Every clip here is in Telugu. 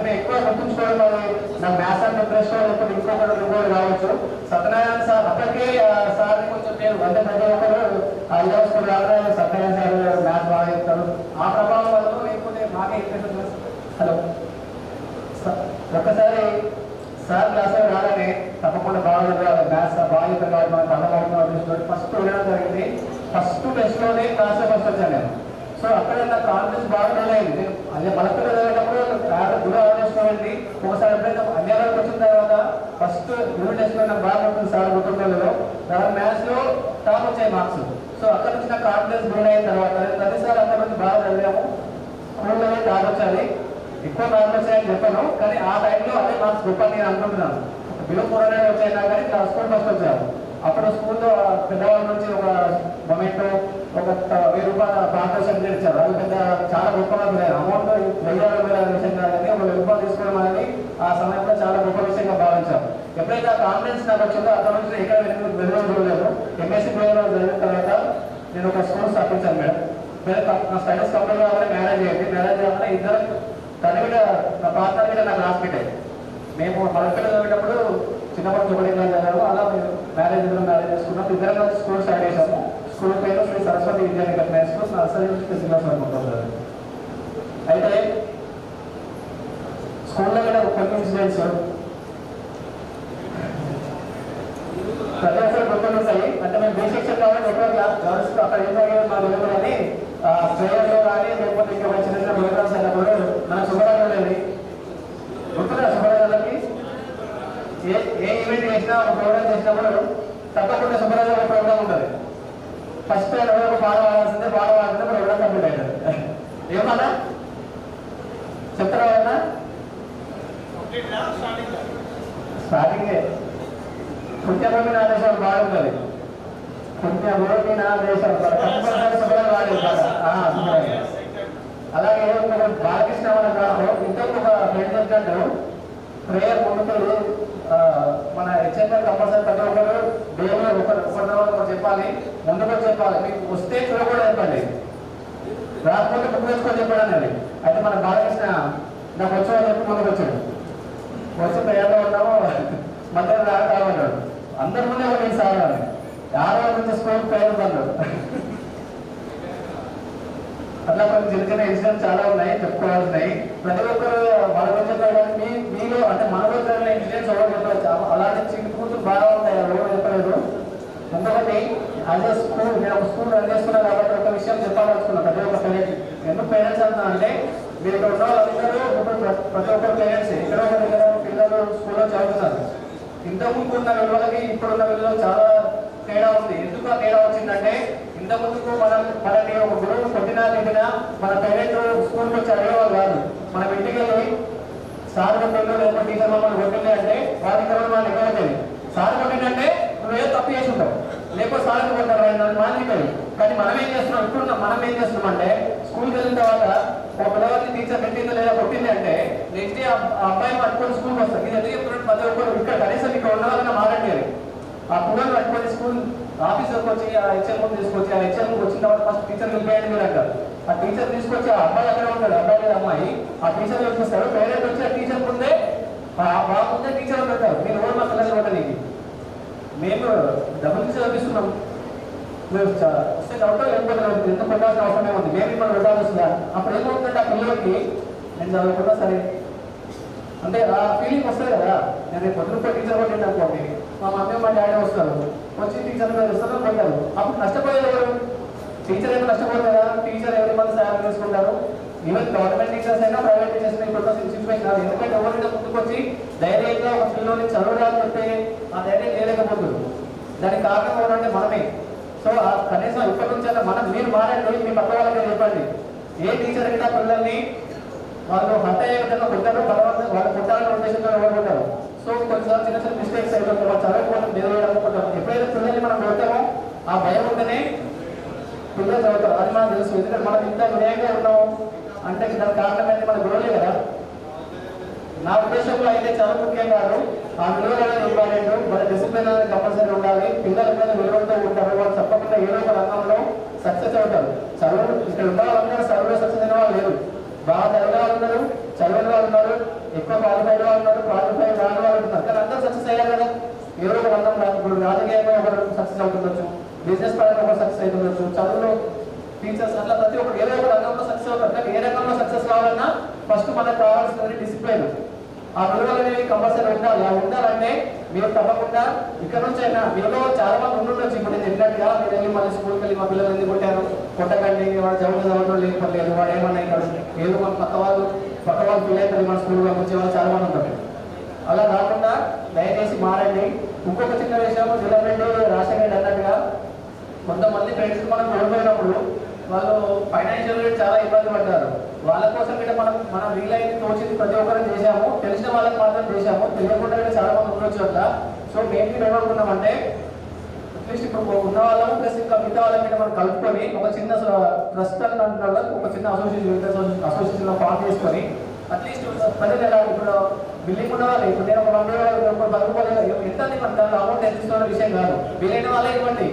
మేము ఎక్కువ గుర్తుంచుకోవడం అది నాకు మ్యాథ్స్ అండ్ ఇంట్రెస్ట్ లేకపోతే ఇంకొకటి కావచ్చు. సత్యనారాయణ సార్ అప్పటికే సార్ని కొంచెం నేను అంటే ప్రతి ఒక్కరు ఐదో స్కూల్ రాగానే సత్యనారాయణ సార్ మ్యాథ్స్ బాగా చెప్తారు. ఆ ప్రభావం వల్ల లేకపోతే మాకే ఇంట్రెస్ట్. హలో ఒక్కసారి సార్ క్లాస్లో రాగానే తప్పకుండా బాగా మ్యాథ్స్ బాగా చెప్తారు కాబట్టి మనం అర్థమవుతుంది ఫస్ట్ వినడం జరిగింది. ఫస్ట్ టెస్ట్లోనే క్లాస్లో ఫస్ట్ వచ్చాను నేను. సో అక్కడ నా కాన్ఫిడెన్స్ బాగా డెవలప్ అయింది. అదే మలక్కడ చదివేటప్పుడు గురి ఆలోచించుకోండి. ఒకసారి ఎప్పుడైతే అన్యాయాలకు వచ్చిన తర్వాత ఫస్ట్ యూనిట్ టెస్ట్లో నాకు బాగా ఉంటుంది సార్ గుర్తుండేలో తర్వాత మ్యాథ్స్లో టాప్ వచ్చాయి మార్క్స్. సో అక్కడ నుంచి నా కాన్ఫిడెన్స్ బిల్డ్ అయిన తర్వాత ప్రతిసారి అక్కడ నుంచి బాగా చదివాము. స్కూల్లోనే టాప్ వచ్చాలి. ఎక్కువ మార్క్స్ వచ్చాయని చెప్పాను కానీ ఆ టైంలో అదే మార్క్స్ గొప్ప నేను అనుకుంటున్నాను. బిలో 400 వచ్చాయినా కానీ స్కూల్ ఫస్ట్ వచ్చాను. అప్పుడు స్కూల్లో పెద్దవాళ్ళ నుంచి ఒక మొమెంటో ఒక 1000 రూపాయల పార్టీషన్ ఇచ్చారు. అది పెద్ద చాలా గొప్పగా అమౌంట్ 1000 విషయం కాదని ఒక 1000 రూపాయలు తీసుకోవడం అనేది ఆ సమయంలో చాలా గొప్ప విషయంగా భావించాం. ఎప్పుడైతే ఆ కాన్ఫిడెన్స్ నాకు వచ్చిందో అక్కడ నుంచి ఎక్కడ వెళ్ళలేదు. ఎంఎస్సీ ప్రోగ్రామ్ జరిగిన తర్వాత నేను ఒక స్కూల్ స్థాపించాను మేడం. నా స్టడీస్ కంప్లీట్ కావాలని మ్యారేజ్ అయ్యింది. మ్యారేజ్ కావాలని ఇద్దరు తన మీద నా పార్ట్నర్ మీద నాకు రాసి పెట్టాయి. మేము మలపిల్ల చదివేటప్పుడు చిన్నప్పటి ఒకటి చదివాము. అలా మేము మ్యారేజ్ చేసుకున్నాం. ఇద్దరం కలిసి స్కూల్ స్టార్ట్ చేశాము. స్కూల్ పేరు Shri Saraswati Vidyaniketan high school nursery నుంచి జిల్లా అనుకుంటున్నారు. అయితే స్కూల్లో కూడా కొన్ని ఇన్సిడెంట్స్ ప్రతి ఒక్కరు గుర్తులు ఉంటాయి. అంటే మేము బీ సెక్షన్ కాబట్టి ఎక్కువ గర్ల్స్ అక్కడ ఏం జరిగేది మా తెలియదు కానీ ప్రేయర్లో కానీ లేకపోతే ఇంకా చిన్న చిన్న ప్రోగ్రామ్స్ అయినప్పుడు మన శుభ్రంగా లేదు గుర్తుందా? శుభ్రతలకి ఏ ఈవెంట్ చేసినా ఒక ప్రోగ్రామ్ చేసినప్పుడు తప్పకుండా శుభ్రంగా ఒక ప్రోగ్రామ్ ఉంటుంది. ఫస్ట్ ఎవరో పాట పాడాల్సిందే, పాట పాడుతుంటే ప్రోగ్రామ్ కంప్లీట్ అవుతుంది. ఏమన్నా చెప్తారా? ఏమన్నా స్టార్టింగే పుణ్యభూమి నా దేశం బాగుంటుంది. పుణ్యభూమి నా దేశం కంపల్సరీ శుభ్రంగా వాడేది. అలాగే బాలకృష్ణ వాళ్ళ కాలంలో ఇంకొక ఫ్రెండ్ చెప్పినట్టు ప్రేయర్ ముందుకు మన హెచ్ఎంఎల్ కంపల్సరీ ప్రతి ఒక్కరు దేవుడు ఒకటి చెప్పాలి, ముందుకు చెప్పాలి. మీకు వస్తే చూడకూడదు చెప్పండి, రాకపోతే బుక్ తెచ్చుకొని చెప్పాడు అనేది. అయితే మన బాలకృష్ణ నాకు వచ్చామని చెప్పి ముందుకు వచ్చాడు. వచ్చి ప్రేయర్లో ఉన్నాము మధ్యాహ్నం రాగమన్నాడు. అందరి ముందే ఒక సార్ అని 6 నుంచి స్కూల్ ప్రేయర్ పడ్డాడు. అట్లా కొన్ని చిన్న చిన్న ఇన్సిడెంట్స్ చాలా ఉన్నాయి, చెప్పుకోవాల్సినాయి. ప్రతి ఒక్కరు మన గురించి మీలో అంటే మన గురించి ఇన్సిడెంట్స్ ఎవరు చెప్పవచ్చు. అలాంటి చిన్న కూతురు బాగా ఉంటాయి, ఎవరు చెప్పలేదు. ఇంకొకటి యాజ్ ఎ స్కూల్ నేను ఒక స్కూల్ రన్ చేసుకున్నాను కాబట్టి ఒక విషయం చెప్పాలనుకున్నాను ప్రతి ఒక్క పేరెంట్. ఎందుకు పేరెంట్స్ అంటున్నా అంటే మీరు ఇక్కడ ఉన్న వాళ్ళందరూ ప్రతి ఒక్కరు పేరెంట్స్ ఇక్కడ ఒక దగ్గర పిల్లలు స్కూల్లో చదువుతున్నారు. ఇంతకుముందు ఉన్న విలువలకి ఇప్పుడున్న విలువలు చాలా తేడా ఉంది. ఎందుకు ఆ తేడా వచ్చిందంటే ఇంతకుముందుకు మనని ఒక గురువు కొట్టినా తిట్టినా మన పేరెంట్ స్కూల్కి వచ్చి అడిగేవాళ్ళు కాదు. మనం ఇంటికి వెళ్ళి సార్ కొట్టిందో లేకపోతే టీచర్ మమ్మల్ని కొట్టింది అంటే వాళ్ళ ఇక్కడ మనం ఎక్కడైతే సార్ కొట్టిందంటే నువ్వేదో తప్పు చేసి ఉంటావు, లేకపోతే సార్కి కొట్టారు నన్ను మానిపోయి. కానీ మనం ఏం చేస్తున్నాం, ఇప్పుడు మనం ఏం చేస్తున్నాం అంటే స్కూల్కి వెళ్ళిన తర్వాత ఒక పిల్లవాడిని టీచర్ పెట్టిందో లేదా కొట్టింది అంటే నెక్స్ట్ డే ఆ అబ్బాయిని పట్టుకొని స్కూల్కి వస్తాం. ఇది ఎందుకు చెప్తున్నట్టు ప్రతి ఒక్కరు ఇక్కడ కనీసం ఇక్కడ ఉన్న వాళ్ళని మాట్లాడేది. ఆ పిల్లలు పట్టుకొని స్కూల్ ఆఫీసర్కి వచ్చి ఆ హెచ్ఎం తీసుకొచ్చి ఆ హెచ్ఎం వచ్చిన తర్వాత ఫస్ట్ టీచర్ వెళ్ళిపోయాడు మీరు అంటారు. ఆ టీచర్ తీసుకొచ్చి ఆ అబ్బాయి అక్కడ ఉంటాడు, అబ్బాయి లేదా అమ్మాయి ఆ టీచర్ చూపిస్తారు. పేరెంట్ వచ్చి ఆ టీచర్ ముందే ముందే టీచర్ పెడతారు. మీరు ఎవరు మా పిల్లలు ఉంటుంది, మేము డబ్బులు తీసి చదివిస్తున్నాం, మీరు వస్తే చదవటం లేకపోతే ఎందుకు పెట్టాల్సిన అవసరమే ఉంది, మేము మిమ్మల్ని పెట్టాల్సి వస్తుందా? అప్పుడు ఏమవుతుందంటే ఆ పిల్లలకి నేను చదవకుండా సరే అంటే ఆ ఫీలింగ్ వస్తుంది కదా. నేను పొద్దున టీచర్ కొట్టింది అనుకోండి, మా మమ్మీ మా డాడీ వస్తారు, వచ్చి టీచర్ మీద వస్తారు కొట్టారు. అప్పుడు నష్టపోయేది ఎవరు? టీచర్ ఏమో నష్టపోదు కదా. టీచర్ ఎవరి మంది సాయం చేసుకుంటారు. ఈవెన్ గవర్నమెంట్ టీచర్స్ అయినా ప్రైవేట్ టీచర్స్ ఇప్పుడు సిచ్యువేషన్ కాదు. ఎందుకంటే ఎవరైనా ముందుకు వచ్చి ధైర్యంగా ఒక పిల్లల్ని చదవడానికి చెప్తే ఆ ధైర్యం చేయలేకపోతుంది. దానికి కారణం ఎవరంటే మనమే. సో కనీసం ఇప్పటి నుంచి అయినా మీరు మారండి, మీ పక్క వాళ్ళకి చెప్పండి. ఏ టీచర్ అయినా పిల్లల్ని వాళ్ళు హంట అయ్యే విధంగా కొట్టారు, వాళ్ళు కొట్టాలని ఉద్దేశంతో ఎవరుకుంటారు. సో కొన్నిసార్లు చిన్న చిన్న మిస్టేక్స్ అయిపోతుంది, వాళ్ళు చదవకపోవడం నిలవేయడం. ఎప్పుడైతే పిల్లల్ని మనం కొడతామో ఆ భయం ఉంటేనే పిల్లలు చదువుతారు. అది మనకు తెలుసు. ఎందుకంటే మనం ఇంత వినయంగా ఉన్నాము అంటే దానికి కారణం ఏంటి, మన గురువులే కదా. నా ఉద్దేశంలో అయితే చదువు ముఖ్యం కాదు, ఆ విలువలు అనేది ఇంపార్టెంట్. మన డిసిప్లిన్ అనేది కంపల్సరీ ఉండాలి. పిల్లల మీద విలువలతో ఉంటారు, వాళ్ళు తప్పకుండా ఏదో ఒక రంగంలో సక్సెస్ అవుతారు. చదువు ఇక్కడ ఉన్న వాళ్ళందరూ చదువులో సక్సెస్ అయిన వాళ్ళు లేరు. బాగా చదివిన వాళ్ళు ఉన్నారు, చదివిన వాళ్ళు ఉన్నారు, ఎక్కువ క్వాలిఫైడ్ వాళ్ళు ఉన్నారు, క్వాలిఫైడ్ రాని వాళ్ళు ఉన్నారు. కానీ అందరూ సక్సెస్ అయ్యారు కదా. ఎవరో ఒక రంగం, ఇప్పుడు రాజకీయంగా ఒకరు సక్సెస్ అవుతుండొచ్చు, బిజినెస్ పరంగా ఒకరు సక్సెస్ అవుతుండొచ్చు, చదువులో టీచర్స్ అట్లా ప్రతి ఒక్కరు ఏదో ఒక రంగంలో సక్సెస్ అవుతారు. కానీ ఏ రంగంలో సక్సెస్ కావాలన్నా ఫస్ట్ మనకు కావాల్సినది డిసిప్లిన్. ఆ విలువలు అనేవి కంపల్సరీ ఉండాలి. అవి ఉండాలంటే మీరు తప్పకుండా ఇక్కడ నుంచి అయినా మీలో చాలా మంది ఉండుండొచ్చు. ఇప్పుడు నేను చెప్పినట్టుగా మీరు వెళ్ళి మళ్ళీ స్కూల్కి వెళ్ళి మా పిల్లలు ఎందుకు కొట్టారు, కొట్టకండి, వాడు చదువు చదవడం లేకపోలేదు, వాడు ఏమన్నా ఇక్కడ ఏదో మన పక్క వాళ్ళు పిల్లలు మన స్కూల్లో వచ్చే వాళ్ళు చాలా మంది ఉంటారు. అలా కాకుండా దయచేసి మారండి. ఇంకొక చిన్న విషయం, నిలబెట్టి రాజశేఖర్ అన్నట్టుగా కొంతమంది ఫ్రెండ్స్ మనం కోల్పోయినప్పుడు వాళ్ళు ఫైనాన్షియల్గా చాలా ఇబ్బంది పడ్డారు. వాళ్ళ కోసం కూడా మనం వీలైతే తోచింది ప్రతి ఒక్కరు చేశాము, తెలిసిన వాళ్ళకి మాత్రం చేశాము, తెలియకుండా చాలా మంది ఉండొచ్చు అట్లా. సో మేము ఏమనుకున్నామంటే అట్లీస్ట్ ఇప్పుడు ఉన్న వాళ్ళము ప్లస్ ఇంకా మిగతా వాళ్ళ మీద మనం కలుపుకొని ఒక చిన్న ట్రస్ట్ అంటున్నారు, ఒక చిన్న అసోసియేషన్ ఫామ్ చేసుకొని అట్లీస్ట్ ప్రతి నెల ఇప్పుడు బిల్డింగ్ ఉన్న వాళ్ళు ఇప్పుడు నేను ఒక 100 రూపాయలు ఎంత దాంట్లో అమౌంట్ ఎంత ఇస్తున్న విషయం కాదు. వీలైన వాళ్ళే ఇవ్వండి,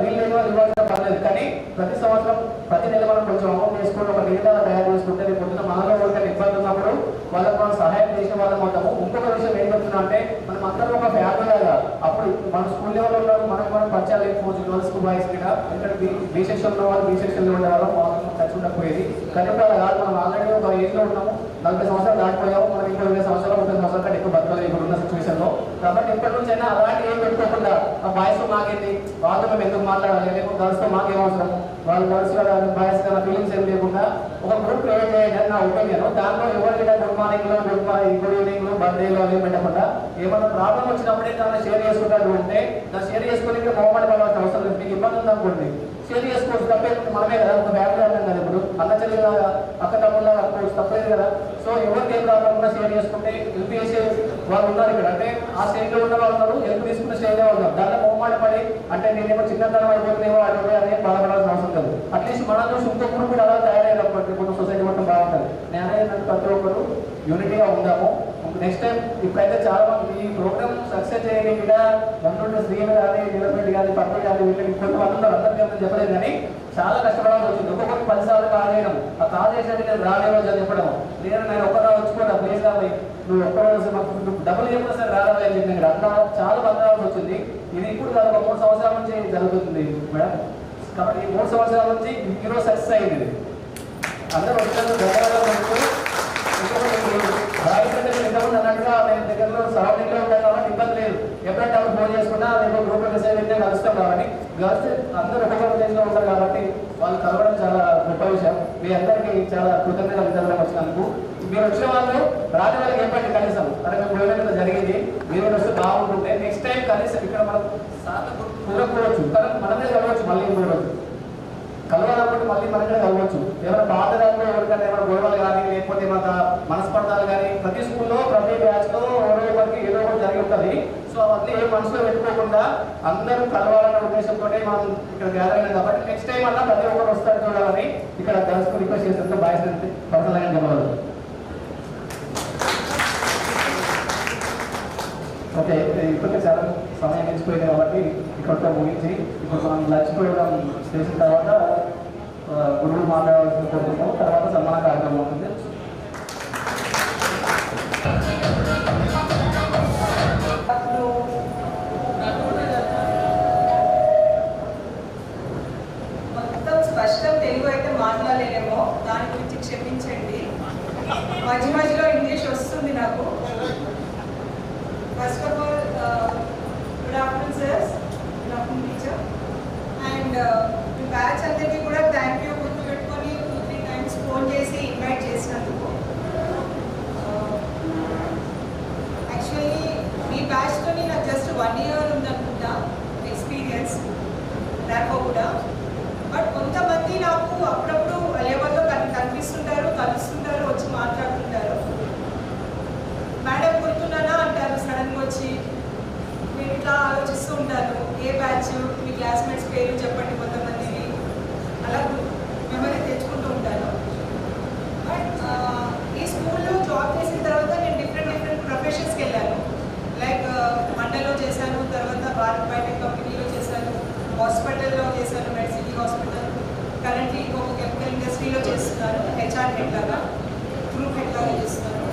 వీళ్ళైన వాళ్ళు ఇవ్వాల్సిన పర్లేదు. కానీ ప్రతి సంవత్సరం ప్రతి నెల మనం కొంచెం అమౌంట్ చేసుకుంటే ఒక నివేదన తయారు చేసుకుంటే రేపు పొద్దున మనలో ఎవరికైనా ఇబ్బంది ఉన్నప్పుడు వాళ్ళకి మనం సహాయం చేసిన వాళ్ళం అవుతాము. ఇంకొక విషయం ఏం చెప్తున్నా అంటే మనం అందరం ఒక ఫ్యామిలీ లాగా. అప్పుడు మన స్కూల్ లెవెల్ ఉన్నారు, మనకు మనం పరిచయాలు లేకపోవచ్చు, గర్ల్స్ బాయ్స్ మీద. ఇక్కడ బీ సెక్షన్ ఉన్న వాళ్ళు బీ సెక్షన్లో ఉండే వాళ్ళం వాళ్ళకి టచ్ ఉండకపోయేది. కానీ ఇప్పుడు అలా కాదు, మనం ఆల్రెడీ ఒక ఏజ్లో ఉన్నాము, 40 సంవత్సరాలు దాటిపోయాము, మనం ఇంకో 20 సంవత్సరాలు 30 సంవత్సరాల కంటే ఎక్కువ బతకాలి ఇప్పుడు ఉన్న సిచ్యువేషన్లో. కాబట్టి ఇప్పటి నుంచి అయినా అలాంటి ఏం పెట్టుకోకుండా ఆ బాయ్స్తో మాకేంది, వాళ్ళతో మేము ఎందుకు మాట్లాడాలి, లేకపోతే గర్ల్స్తో మాకేం అవసరం, వాళ్ళు గర్ల్స్ కానీ బాయ్స్ కానీ ఫీలింగ్స్ ఏం లేకుండా ఒక గ్రూప్ క్రియేట్ చేయండి అని నా ఒపీనియన్. దాంట్లో ఎవరికైనా గుడ్ మార్నింగ్లో గుడ్ ఈవినింగ్లో బర్త్డేలో అవి పెట్టకుండా ఏమన్నా ప్రాబ్లం వచ్చినప్పుడే దాన్ని షేర్ చేసుకుంటారు అంటే దాన్ని షేర్ చేసుకుని మొహమాట పడాల్సిన అవసరం లేదు. మీకు ఇబ్బంది ఉందనుకోండి షేర్ చేసుకోవచ్చు, తప్పేది మనమే కదా, ఒక ఫ్యామిలీ అర్థం కదా. ఇప్పుడు అన్న చెల్లిలాగా అక్క తమ్ముళ్ళగా అనుకోవచ్చు, తప్పలేదు కదా. సో ఎవరికి ఏం ప్రాబ్లం ఉన్నా షేర్ చేసుకుంటే హెల్ప్ చేసే వాళ్ళు ఉన్నారు ఇక్కడ. అంటే ఆ స్టేజ్లో ఉన్న వాళ్ళు ఉన్నారు, హెల్ప్ తీసుకున్న స్టేజ్లో ఉన్నారు. దాంట్లో మొహమాట పడి అంటే నేనేమో చిన్నతనం అయిపోతున్నామో అడిగితే అదే బాధపడాల్సిన అవసరం లేదు. అట్లీస్ట్ మనం చూసి ఇంకో గ్రూప్ కూడా అలా తయారైనప్పటికీ ఇప్పుడు సొసైటీ మొత్తం బాగుంటుంది. నేను అనేది ప్రతి ఒక్కరు యూనిటీగా ఉందాము. నెక్స్ట్ టైం ఇప్పుడైతే చాలా మంది ఈ ప్రోగ్రామ్ సక్సెస్ చేయడం కూడా గవర్నమెంట్ శ్రీలు కానీ డెవలప్మెంట్ కానీ పర్పల్ కానీ వీళ్ళకి కొంతమంది ఉన్నారు, అందరికీ చెప్పలేదు. కానీ చాలా కష్టపడాల్సి వచ్చింది. ఒక్కొక్కరికి 10 సార్లు కాల్ చేయడం, ఆ కాల్ చేసినట్టు నేను రాలేవచ్చు అని చెప్పడం, నేను ఒక్కరా వచ్చుకోండి ప్లేస్ రాబోయి నువ్వు ఒక్కరోజు మాకు డబ్బులు చెప్పినా సరే రావాలి అని చెప్పి అట్లా చాలా బతకాల్సి వచ్చింది. ఇది ఇప్పుడు కాదు, ఒక 3 సంవత్సరాల నుంచి జరుగుతుంది మేడం. కాబట్టి ఈ 3 సంవత్సరాల నుంచి ఈరోజు సక్సెస్ అయింది. అందరూ వచ్చారు ఇంతకుముందు అన్నట్టుగా మేము దగ్గరలో సరౌండింగ్లో ఉంటాం కాబట్టి ఇబ్బంది లేదు. ఎప్పుడంటే అప్పుడు ఫోన్ చేసుకున్నా రేపు గ్రూప్ మెసేజ్ అయితే కలుస్తాం. కాబట్టి గర్ల్స్ అందరూ ఒక్కొక్క ప్లేస్లో ఉంటారు కాబట్టి వాళ్ళు కలవడం చాలా గొప్ప విషయం. మీ అందరికీ చాలా కృతజ్ఞతలు విధానం వచ్చినందుకు. మీరు వచ్చిన వాళ్ళు రాని వాళ్ళకి చెప్పండి కనీసం, అరే మేము గవర్నమెంట్ జరిగింది మీరు వస్తే బాగుంటుంటే నెక్స్ట్ టైం కనీసం ఇక్కడ మనం కుదరకపోవచ్చు, కానీ మనమే కలవచ్చు. మళ్ళీ ఇంకో రోజు కలవాలనుకుంటే మళ్ళీ మనమే కలవచ్చు. ఏమైనా పాత దాంట్లో ఎవరికైనా ఏమైనా గొడవలు కానీ లేకపోతే ఏమైనా మనస్పర్ధాలు కానీ ప్రతి స్కూల్లో ప్రతి బ్యాచ్లో ఒకరికి ఏదో ఒకటి జరిగి ఉంటుంది. సో అవన్నీ ఏ మనసులో పెట్టుకోకుండా అందరూ కలవాలన్న ఉద్దేశంతో మనం ఇక్కడ గ్యాదర్ అయినాం. కాబట్టి నెక్స్ట్ టైం అన్నా ప్రతి ఒక్కరు వస్తారు చూడాలని ఇక్కడ గర్ల్స్ రిక్వెస్ట్ చేస్తుంటే బాయ్స్ పర్సనల్గా చెప్పగలరు. ఓకే, ఇప్పటికే చాలా సమయం మించిపోయింది కాబట్టి ఇక్కడితో ముగించి ఇప్పుడు మనం లంచ్ ప్రోగ్రామ్ చేసిన తర్వాత గురువులు మాట్లాడాల్సిన కోరుకుంటాం. తర్వాత సన్మాన కార్యక్రమం ఉంటుంది. మొత్తం స్పష్టం తెలుగు అయితే మాట్లాడలేమో, దాని గురించి క్షమించండి. మధ్య మధ్యలో ఇంగ్లీష్ వస్తుంది నాకు. First of all, good afternoon sirs, good afternoon teacher, and the batch అందరికీ కూడా థ్యాంక్ యూ. గుర్తు పెట్టుకొని 2-3 times ఫోన్ చేసి ఇన్వైట్ చేసినందుకు. యాక్చువల్లీ మీ బ్యాచ్తోని నాకు జస్ట్ 1 year ఉందనుకుంటా ఎక్స్పీరియన్స్ దాకా కూడా. బట్ కొంతమంది నాకు అప్పుడప్పుడు లెవెల్లో కనిపిస్తుంటారు, కలుస్తుంటారు, వచ్చి మాట్లాడుతుంటారు. మేడం గుర్తున్నానా అంటారు సడన్గా వచ్చి. మీరు ఇట్లా ఆలోచిస్తూ ఉంటారు, ఏ బ్యాచ్, మీ క్లాస్మేట్స్ పేరు చెప్పండి కొంతమందిని, అలా మెమరీ తెచ్చుకుంటూ ఉంటాను. బట్ ఈ స్కూల్లో జాబ్ చేసిన తర్వాత నేను డిఫరెంట్ ప్రొఫెషన్స్కి వెళ్ళాను. లైక్ మండలో చేశాను, తర్వాత భారత్ బయోటెక్ కంపెనీలో చేశాను, హాస్పిటల్లో చేశాను, మెడ్సిటీ హాస్పిటల్. కరెంట్లీ ఇంకొక కెమికల్ ఇండస్ట్రీ ఇండస్ట్రీలో చేస్తున్నారు, హెచ్ఆర్ హెడ్ లాగా, గ్రూప్ హెడ్ లాగా చేస్తున్నారు.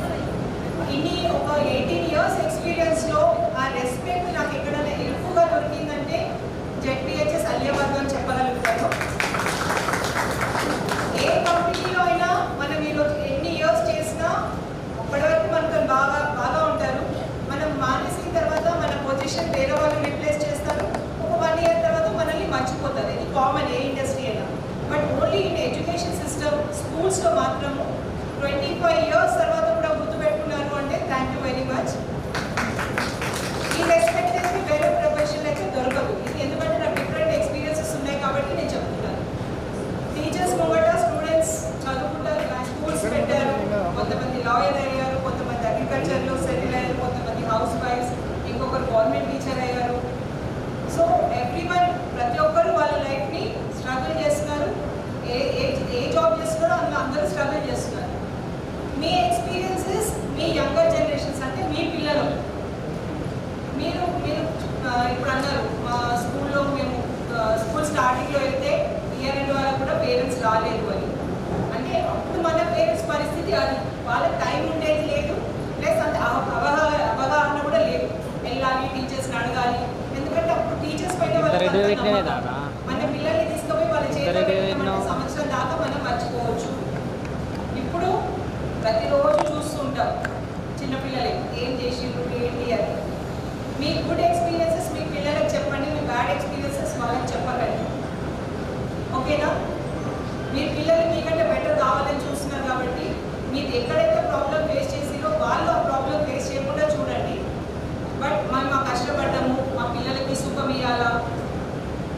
ఇన్ని ఒక 18 years ఎక్స్పీరియన్స్లో ఆ రెస్పెక్ట్ నాకు ఎక్కడైనా ఎక్కువగా దొరికిందంటే జెడ్పీహెచ్ఎస్ అలియాబాద్ అని చెప్పగలుగుతాను. ఏ కంపెనీలో అయినా మనం ఈరోజు ఎన్ని ఇయర్స్ చేసినా అప్పటివరకు మనతో బాగా ఉంటారు. మనం మానేసిన తర్వాత మన పొజిషన్ వేరే వాళ్ళు రిప్లేస్ చేస్తారు. ఒక 1 year తర్వాత మనల్ని మర్చిపోతారు. ఇది కామన్ ఏ ఇండస్ట్రీ అయినా. But only in education system స్కూల్స్లో మాత్రము 25 years తర్వాత కూడా గుర్తుపెట్టుకున్నారు అంటే థ్యాంక్ యూ వెరీ మచ్. ఈ రెస్పెక్ట్ అయితే వేరే ప్రొఫెషన్లో అయితే దొరకదు. ఇది ఎందుకంటే నాకు డిఫరెంట్ ఎక్స్పీరియన్సెస్ ఉన్నాయి కాబట్టి నేను చెప్తున్నాను. టీచర్స్ ముంగట స్టూడెంట్స్ చదువుకుంటారు, స్కూల్స్ పెట్టారు, కొంతమంది లాయర్ అయ్యారు, కొంతమంది అగ్రికల్చర్లో సెటిల్ అయ్యారు, కొంతమంది హౌస్ వైఫ్స్, ఇంకొకరు గవర్నమెంట్ టీచర్ అయ్యారు. సో ఎవ్రీవన్ ప్రతి ఒక్కరు వాళ్ళ లైఫ్ని స్ట్రగుల్ చేస్తున్నారు. ఏ జాబ్ చేస్తున్నారో అందులో అందరూ స్ట్రగుల్ చేస్తున్నారు. మీ ఎక్స్పీరియన్సెస్ మీ యంగర్ జనరేషన్స్ అంటే మీ పిల్లలు మీరు ఇప్పుడు అన్నారు మా స్కూల్లో మేము స్కూల్ స్టార్టింగ్లో వెళ్తే ఇయర్ ఎండ్ వాళ్ళకు కూడా పేరెంట్స్ రాలేదు అని. అంటే అప్పుడు మన పేరెంట్స్ పరిస్థితి అది, వాళ్ళకి టైం ఉండేది లేదు, ప్లస్ అంత అవగాహన కూడా లేదు. వెళ్ళాలి టీచర్స్ని అడగాలి, ఎందుకంటే అప్పుడు టీచర్స్ పైన మన పిల్లల్ని తీసుకుపోయి వాళ్ళ చేతిలో సంవత్సరం దాకా మనం మర్చిపోవచ్చు. ఇప్పుడు ప్రతిరోజు చూస్తుంటాం చిన్నపిల్లలకి ఏం చేసిండ్రు ఏంటి అని. మీ గుడ్ ఎక్స్పీరియన్సెస్ మీ పిల్లలకు చెప్పండి, మీ బ్యాడ్ ఎక్స్పీరియన్సెస్ వాళ్ళకి చెప్పకండి. ఓకేనా? మీ పిల్లలు మీకంటే బెటర్ కావాలని చూస్తున్నారు కాబట్టి మీరు ఎక్కడైతే ప్రాబ్లం ఫేస్ చేసిరో వాళ్ళు ఆ ప్రాబ్లం ఫేస్ చేయకుండా చూడండి. బట్ మేము కష్టపడ్డాము మా పిల్లలకి సుఖం ఇవ్వాలా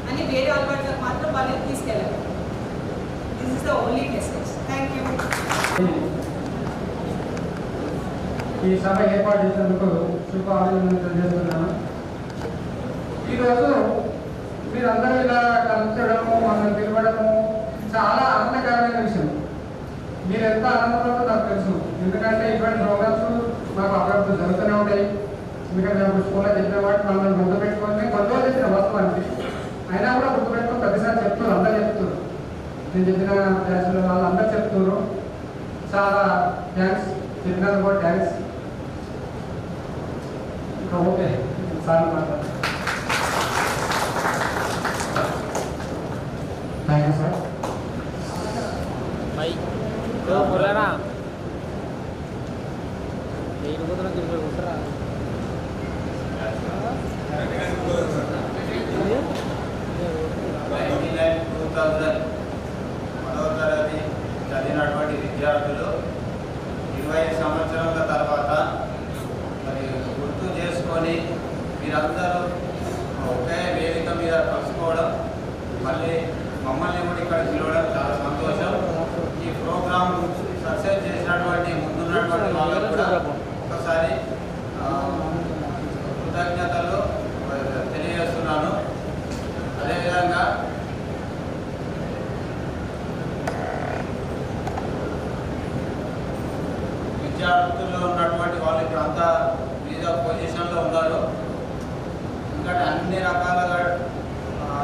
అని వేరే అలవాట్లకు మాత్రం వాళ్ళకి తీసుకెళ్ళాలి. This is the only message. Thank you. ఈ సభ ఏర్పాటు చేసినందుకు శుభాభినందనలు తెలియజేస్తున్నాను. ఈరోజు మీరందరూ ఇలా కలిసడము, మనం పిలవడము చాలా ఆనందకరమైన విషయం. మీరు ఎంత ఆనందపడదో నాకు తెలుసు, ఎందుకంటే ఇటువంటి ప్రోగ్రామ్స్ మాకు అప్పుడప్పుడు జరుగుతూనే ఉంటాయి. ఎందుకంటే మేము స్కూల్లో చెప్పిన వాటి మనం గుర్తుపెట్టుకొని కొంత చేసిన వాస్తవానికి అయినా కూడా గుర్తుపెట్టుకొని ప్రతిసారి చెప్తున్నారు, అందరూ చెప్తున్నారు. నేను చెప్పిన క్లాసులో వాళ్ళు అందరూ చెప్తున్నారు. చాలా థ్యాంక్స్, చెప్పినందుకు కూడా థ్యాంక్స్. ఓకే సార్ మాట్లాడు. Thank you sir. बोला నేను కూడా తిరిగి ఉంటారా పదవ తరగతి చదివినటువంటి విద్యార్థులు 20 సంవత్సరాల తర్వాత మరి గుర్తు చేసుకొని మీరందరూ ఒకే వేదిక మీద కలుసుకోవడం, మళ్ళీ మమ్మల్ని కూడా ఇక్కడ పిలవడం చాలా సంతోషం. ఈ ప్రోగ్రాం సక్సెస్ చేసినటువంటి ముందున్నటువంటి వాళ్ళకు కూడా ఒకసారి కృతజ్ఞతలు తెలియజేస్తున్నాను. అదేవిధంగా విద్యార్థుల్లో ఉన్నటువంటి వాళ్ళు ఇప్పుడు అంతా వివిధ పొజిషన్లో ఉన్నారు. ఎందుకంటే అన్ని రకాలుగా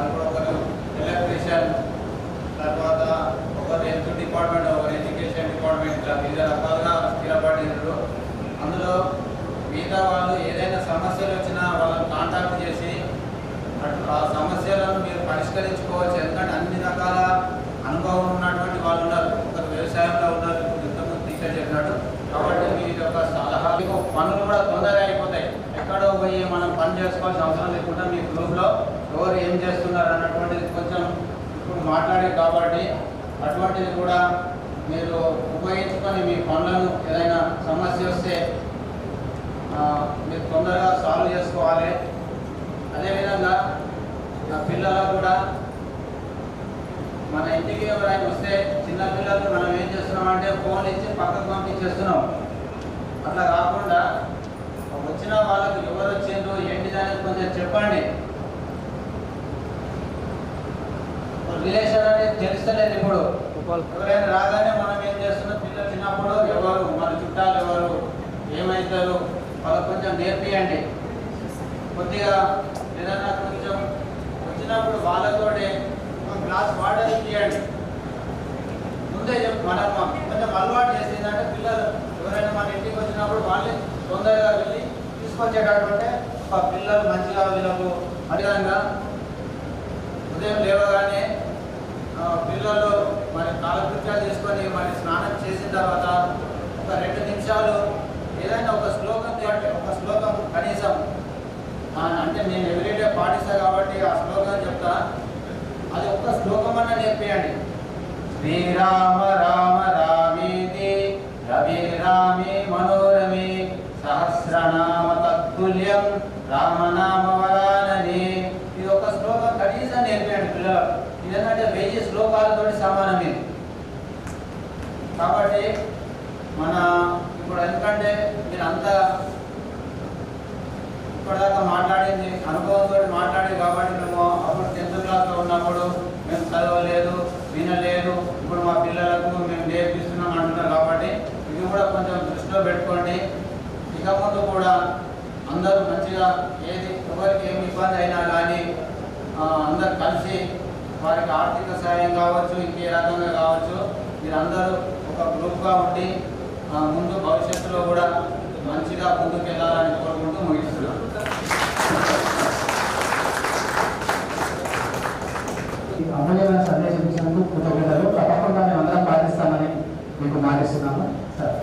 ఇప్పుడు ఒకరు ఎలక్ట్రీషియన్, తర్వాత ఒకరు హెల్త్ డిపార్ట్మెంట్, ఒకరు ఎడ్యుకేషన్ డిపార్ట్మెంట్, ఇట్లా వివిధ రకాలుగా స్థిరపడినారు. అందులో మిగతా వాళ్ళు ఏదైనా సమస్యలు వచ్చినా వాళ్ళని కాంటాక్ట్ చేసి ఆ సమస్యలను మీరు పరిష్కరించుకోవచ్చు. ఎందుకంటే అన్ని రకాల అనుభవం ఉన్నటువంటి వాళ్ళు ఉన్నారు. ఒకరు వ్యవసాయంలో ఉన్నారు, ఇంతకుముందు టీచర్ చెప్పినట్టు. కాబట్టి మీ యొక్క సలహా పనులు కూడా తొందరగా అయిపోతాయి. ఎక్కడో పోయి మనం పని చేసుకోవాల్సిన అవసరం లేకుండా మీ గ్రూప్లో ఎవరు ఏం చేస్తున్నారు అన్నటువంటిది కొంచెం ఇప్పుడు మాట్లాడారు. కాబట్టి అటువంటిది కూడా మీరు ఉపయోగించుకొని మీ పనులను ఏదైనా సమస్య వస్తే మీరు తొందరగా సాల్వ్ చేసుకోవాలి. అదేవిధంగా పిల్లలకు కూడా మన ఇంటికి ఎవరైనా వస్తే చిన్నపిల్లలు మనం ఏం చేస్తున్నామంటే ఫోన్ ఇచ్చి పక్కకు పంపించేస్తున్నాం. అట్లా కాకుండా వచ్చిన వాళ్ళకి ఎవరు వచ్చిండ్రు ఏంటిది అనేది కొంచెం చెప్పండి. రిలేషన్ అనేది తెలుస్తలేదు. ఇప్పుడు ఎవరైనా రాగానే మనం ఏం చేస్తున్నాం, పిల్లలు చిన్నప్పుడు ఎవరు మన చుట్టాలు ఎవరు ఏమవుతారు వాళ్ళకి కొంచెం నేర్పియండి. కొద్దిగా ఏదైనా కొంచెం వచ్చినప్పుడు వాళ్ళతోటి ఒక గ్లాస్ వాటర్ ఇవ్వండి. ముందే మనం కొంచెం అలవాటు చేసి ఏంటంటే పిల్లలు ఎవరైనా మన ఇంటికి వచ్చినప్పుడు వాళ్ళే తొందరగా వెళ్ళి తీసుకొచ్చేటటువంటి ఒక పిల్లలు మంచిగా వీళ్ళకు అడిగాక ఉదయం లేవగానే పిల్లలు మరి కాలకృత్యాలు తీసుకొని మరి స్నానం చేసిన తర్వాత ఒక 2 నిమిషాలు ఏదైనా ఒక శ్లోకం కనీసం అంటే నేను ఎవ్రీడే పాటిస్తా కాబట్టి ఆ శ్లోకం చెప్తా. అది ఒక్క శ్లోకం అన్న నేర్పియండి. శ్రీరామ రామ రామేతి రవి రామే మనోరమే సహస్రనామ తత్తుల్యం రామనామ వరాననే. ఇది ఒక శ్లోకం కనీసం నేర్పియండి పిల్లలు. ఇదేంటంటే 1000 శ్లోకాలతో సమానమే. కాబట్టి మన ఇప్పుడు ఎందుకంటే మీరు అంతా ఇప్పటిదాకా మాట్లాడింది అనుభవంతో మాట్లాడి కాబట్టి మేము అప్పుడు 10th క్లాస్లో ఉన్నప్పుడు మేము చదవలేదు వినలేదు, ఇప్పుడు మా పిల్లలకు మేము నేర్పిస్తున్నాం అంటున్నారు. కాబట్టి ఇది కూడా కొంచెం దృష్టిలో పెట్టుకోండి. ఇక ముందు కూడా అందరూ మంచిగా ఏది ఎవరికి ఏమి ఇబ్బంది అయినా కానీ అందరు కలిసి వారికి ఆర్థిక సహాయం కావచ్చు, ఇంకే రకంగా కావచ్చు, మీరందరూ ఒక గ్రూప్గా ఉండి ముందు భవిష్యత్తులో కూడా మంచిగా ముందుకు వెళ్ళాలని కోరుకుంటూ ముగిస్తున్నాను. అమూల్యమైన సందేశం ఇచ్చినందుకు కృతజ్ఞతలు. తప్పకుండా మేము అందరం పాటిస్తామని మీకు మాటిస్తున్నాము సార్.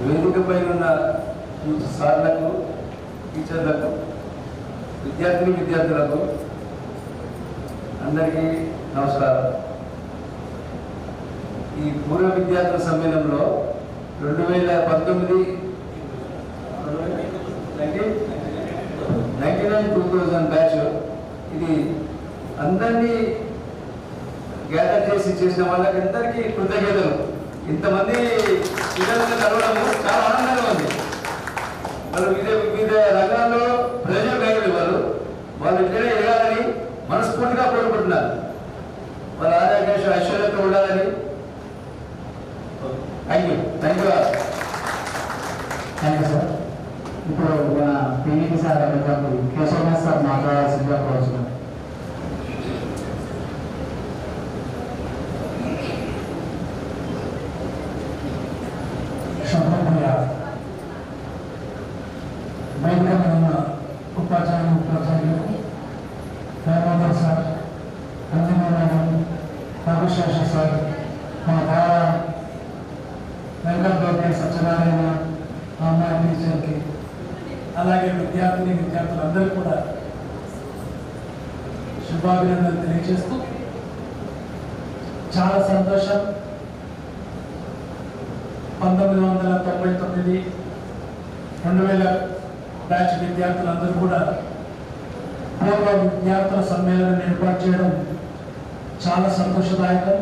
వేదికపై ఉన్న సార్లకు, టీచర్లకు, విద్యార్థులకు అందరికీ నమస్కారం. ఈ పూర్వ విద్యార్థుల సమ్మేళనంలో 2019-2000 బ్యాచ్ ఇది అందరినీ గ్యాదర్ చేసిన వాళ్ళకి అందరికీ కృతజ్ఞతలు. ఇంతమంది పిల్లలను కలవడము చాలా ఆనందంగా ఉంది. వాళ్ళు వివిధ రంగాల్లో ప్రయోజనం కలిగిన వాళ్ళు ఇట్లనే ఎదగాలని మనస్ఫూర్తిగా కోరుకుంటున్నారు. వాళ్ళ ఆరోగ్య ఐశ్వర్యంతో ఉండాలని. Thank you sir. ఇప్పుడు మన పీఈటీ సార్ కేశవ సార్ మాట్లాడాల్సిందిగా కోరుతున్నాం. ఉపాధ్యాయులకు Hemant sir, Anjana madam, Raghusesha sir, మా బావ వెంకటరెడ్డి సత్యనారాయణ, అమ్మాయి టీచర్కి, అలాగే విద్యార్థులందరూ కూడా శుభాభినందనలు తెలియజేస్తూ చాలా సంతోషం. 1999-2000 బ్యాచ్ విద్యార్థులందరూ కూడా పూర్వ విద్యార్థుల సమ్మేళనం ఏర్పాటు చేయడం చాలా సంతోషదాయకం.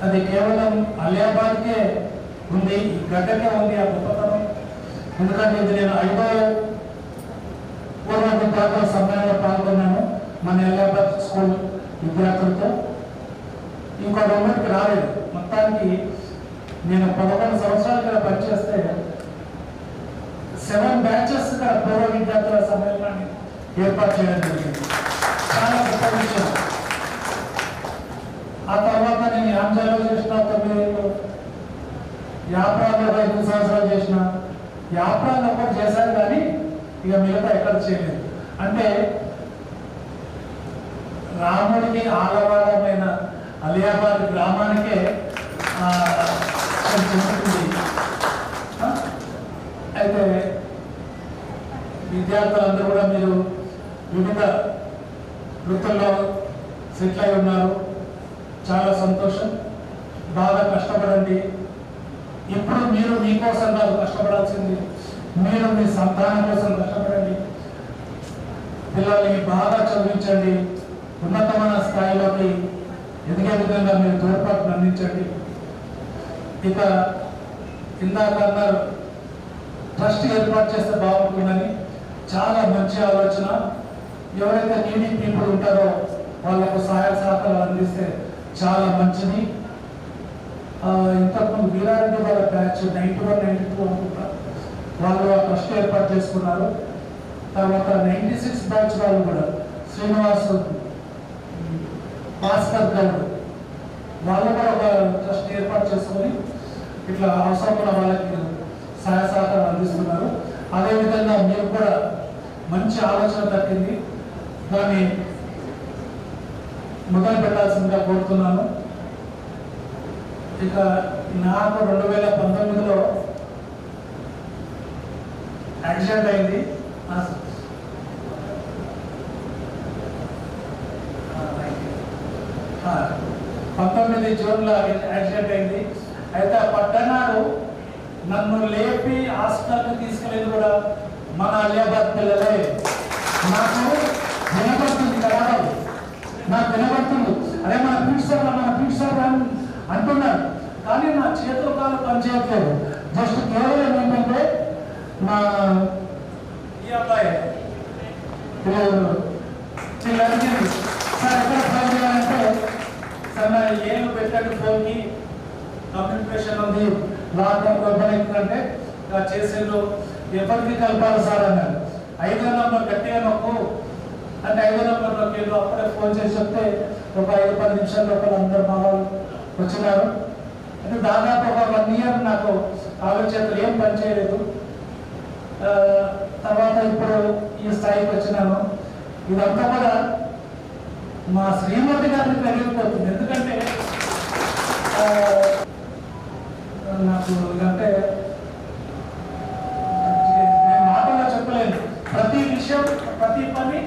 అది కేవలం అలియాబాద్కే ఉంది, ఈ గడ్డకే ఉంది ఆ గొప్పతనం. ఎందుకంటే ఇది నేను 5వ పూర్వ విద్యార్థుల సమ్మేళనంలో పాల్గొన్నాను మన అలియాబాద్ స్కూల్ విద్యార్థులతో. ఇంకో గవర్నమెంట్కి రాలేదు. మొత్తానికి నేను 11 సంవత్సరాల ఇక్కడ పనిచేస్తే 7 బ్యాచెస్ ఇక్కడ పూర్వ విద్యార్థుల సమ్మేళనాన్ని ఏర్పాటు చేయడం జరిగింది. చాలా గొప్ప విషయం. ఆ తర్వాత నేను యాంజాలో చేసిన 9 ఏళ్ళు, యాప్రాలో 5 సంవత్సరాలు చేసిన. యాప్రాలు ఒకటి చేశాను కానీ ఇక మిగతా ఎక్కడ చేయలేదు. అంటే రాముడికి ఆలవాడమైన అలియాబాద్ గ్రామానికే చెందుతుంది. అయితే విద్యార్థులందరూ కూడా మీరు వివిధ వృత్తుల్లో సెటిల్ అయి ఉన్నారు. చాలా సంతోషం. బాగా కష్టపడండి. ఇప్పుడు మీరు మీకోసం కాదు కష్టపడాల్సింది, మీరు మీ సంతానం కోసం కష్టపడండి. పిల్లల్ని బాగా చదివించండి. ఉన్నతమైన స్థాయిలోకి ఎదిగే విధంగా మీరు తోడ్పాటును అందించండి. ఇక ఇందాక అన్నారు ట్రస్ట్ ఏర్పాటు చేస్తే బాగుంటుందని. చాలా మంచి ఆలోచన. ఎవరైతే నీడీ పీపుల్ ఉంటారో వాళ్ళకు సహాయ సహకారాలు అందిస్తే చాలా మంచిది. ఇంతకుముందు వీరారెడ్డి వాళ్ళ బ్యాచ్ 91, 92 అనుకుంటా వాళ్ళు ఆ ట్రస్ట్ ఏర్పాటు చేసుకున్నారు. తర్వాత 96 బ్యాచ్ వాళ్ళు కూడా శ్రీనివాస్, భాస్కర్ గౌడ్ వాళ్ళు కూడా ఒక ట్రస్ట్ ఏర్పాటు చేసుకొని ఇట్లా అవసరమైన వాళ్ళకి సహాయ సహకారం అందిస్తున్నారు. అదేవిధంగా మీరు కూడా మంచి ఆలోచన దక్కింది, దాన్ని మొదలు పెట్టాల్సిందిగా కోరుతున్నాను. ఇక నాకు 2019లో యాక్సిడెంట్ అయింది. 19 జూన్లో యాక్సిడెంట్ అయింది. అయితే ఆ పట్టణాలు నన్ను లేపి హాస్పిటల్కి తీసుకెళ్ళేది కూడా మన అలియాబాద్ పిల్లలే. నాకు వినపడుతుంది కదా, నాకు వినపడుతుంది, అరే మన పీట్సార్ అని అంటున్నాడు, కానీ నా చేతుల కాలు పనిచేయట్లేదు. జస్ట్ కేవలం ఏంటంటే మా ఈ అబ్బాయి పిల్లలకి సార్ ఎక్కడ ఫోన్ చేయాలంటే సార్ నా ఏళ్ళు పెట్టండి ఫోన్కి, కమ్యూనికేషన్ ఉంది, లాక్డౌన్ ఓపెన్ అవుతుందంటే చేసేళ్ళు ఎవరికి కలపాలి సార్ అన్నారు. 5వ నంబర్ గట్టిగా నొక్కు అంటే 5వ నంబర్ నొక్కేళ్ళు. అప్పుడే ఫోన్ చేసి చెప్తే ఒక 5-10 నిమిషాల లోపల అందరు మా వాళ్ళు వచ్చినారు. అంటే దాదాపు ఒక 1 ఇయర్ నాకు కాలు చేతులు ఏం పని చేయలేదు. తర్వాత ఇప్పుడు ఈ స్థాయికి వచ్చినాను. ఇదంతా కూడా మా శ్రీమతి గారికి పెరిగిపోతుంది. ఎందుకంటే నాకు అంటే నేను మాటల్లో చెప్పలేను. ప్రతి విషయం ప్రతి పని